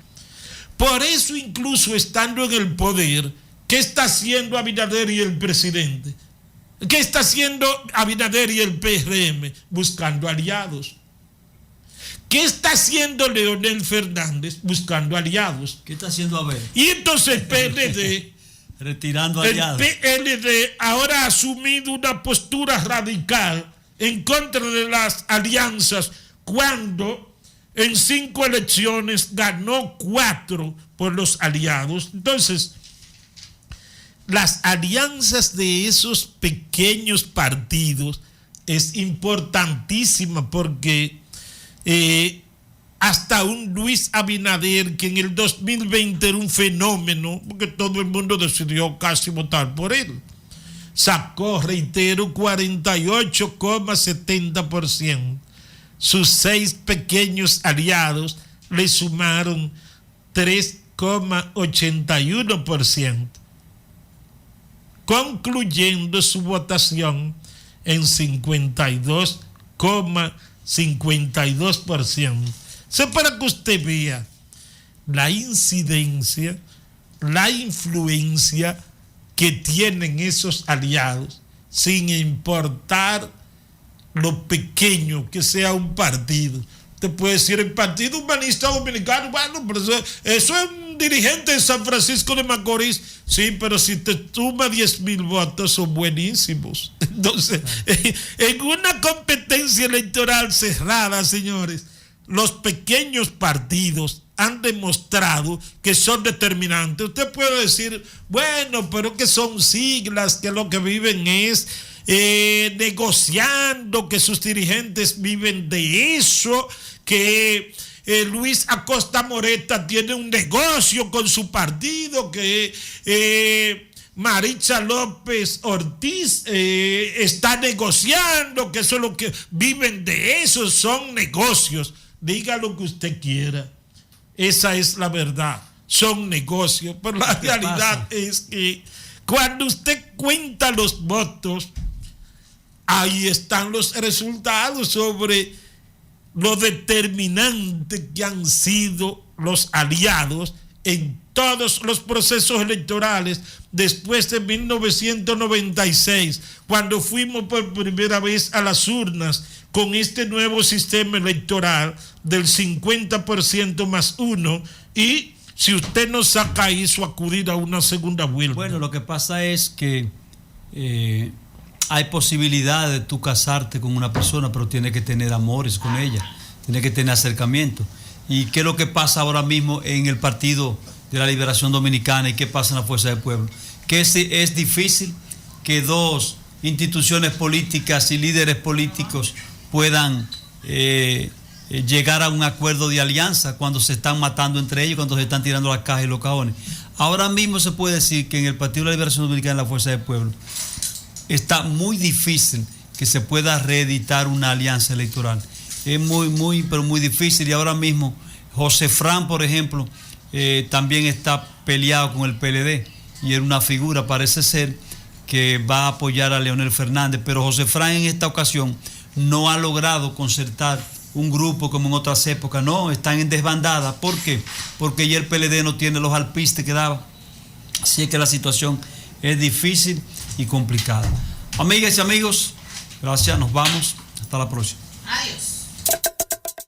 Por eso, incluso estando en el poder, ¿qué está haciendo Abinader y el presidente? ¿Qué está haciendo Abinader y el PRM? Buscando aliados. ¿qué está haciendo Leonel Fernández? Buscando aliados. ¿Qué está haciendo Abel? Y entonces el PLD, retirando aliados. El PLD ahora ha asumido una postura radical en contra de las alianzas, cuando en 5 elecciones ganó 4 por los aliados. Entonces, las alianzas de esos pequeños partidos es importantísima, porque hasta un Luis Abinader, que en el 2020 era un fenómeno, porque todo el mundo decidió casi votar por él, sacó, reitero, 48,70%. Sus 6 pequeños aliados le sumaron 3,81%, concluyendo su votación en 52,52%. Eso para que usted vea la incidencia, la influencia que tienen esos aliados, sin importar lo pequeño que sea un partido. Usted puede decir, el Partido Humanista Dominicano, bueno, pero eso es un dirigente de San Francisco de Macorís. Sí, pero si te suma 10,000 votos, son buenísimos. Entonces, en una competencia electoral cerrada, señores, los pequeños partidos han demostrado que son determinantes. Usted puede decir, bueno, pero que son siglas, que lo que viven es negociando, que sus dirigentes viven de eso, que Luis Acosta Moreta tiene un negocio con su partido, que Maritza López Ortiz está negociando, que eso es lo que viven de eso, son negocios. Diga lo que usted quiera, esa es la verdad, son negocios, pero la realidad es que cuando usted cuenta los votos, ahí están los resultados sobre lo determinante que han sido los aliados en todos los procesos electorales después de 1996, cuando fuimos por primera vez a las urnas con este nuevo sistema electoral del 50% más 1, y si usted no saca eso, acudir a una segunda vuelta. Bueno, lo que pasa es que hay posibilidad de tú casarte con una persona, pero tiene que tener amores con ella, tiene que tener acercamiento. ¿Y qué es lo que pasa ahora mismo en el Partido de la Liberación Dominicana y qué pasa en la Fuerza del Pueblo? Que es difícil que 2 instituciones políticas y líderes políticos puedan llegar a un acuerdo de alianza cuando se están matando entre ellos, cuando se están tirando las cajas y los cajones. Ahora mismo se puede decir que en el Partido de la Liberación Dominicana y la Fuerza del Pueblo está muy difícil que se pueda reeditar una alianza electoral. Es pero muy difícil. Y ahora mismo José Fran, por ejemplo, también está peleado con el PLD y era una figura, parece ser, que va a apoyar a Leonel Fernández, pero José Fran en esta ocasión no ha logrado concertar un grupo como en otras épocas. No, están en desbandada. ¿Por qué? Porque ya el PLD no tiene los alpistes que daba. Así es que la situación es difícil y complicada. Amigas y amigos, gracias, nos vamos, hasta la próxima. Adiós.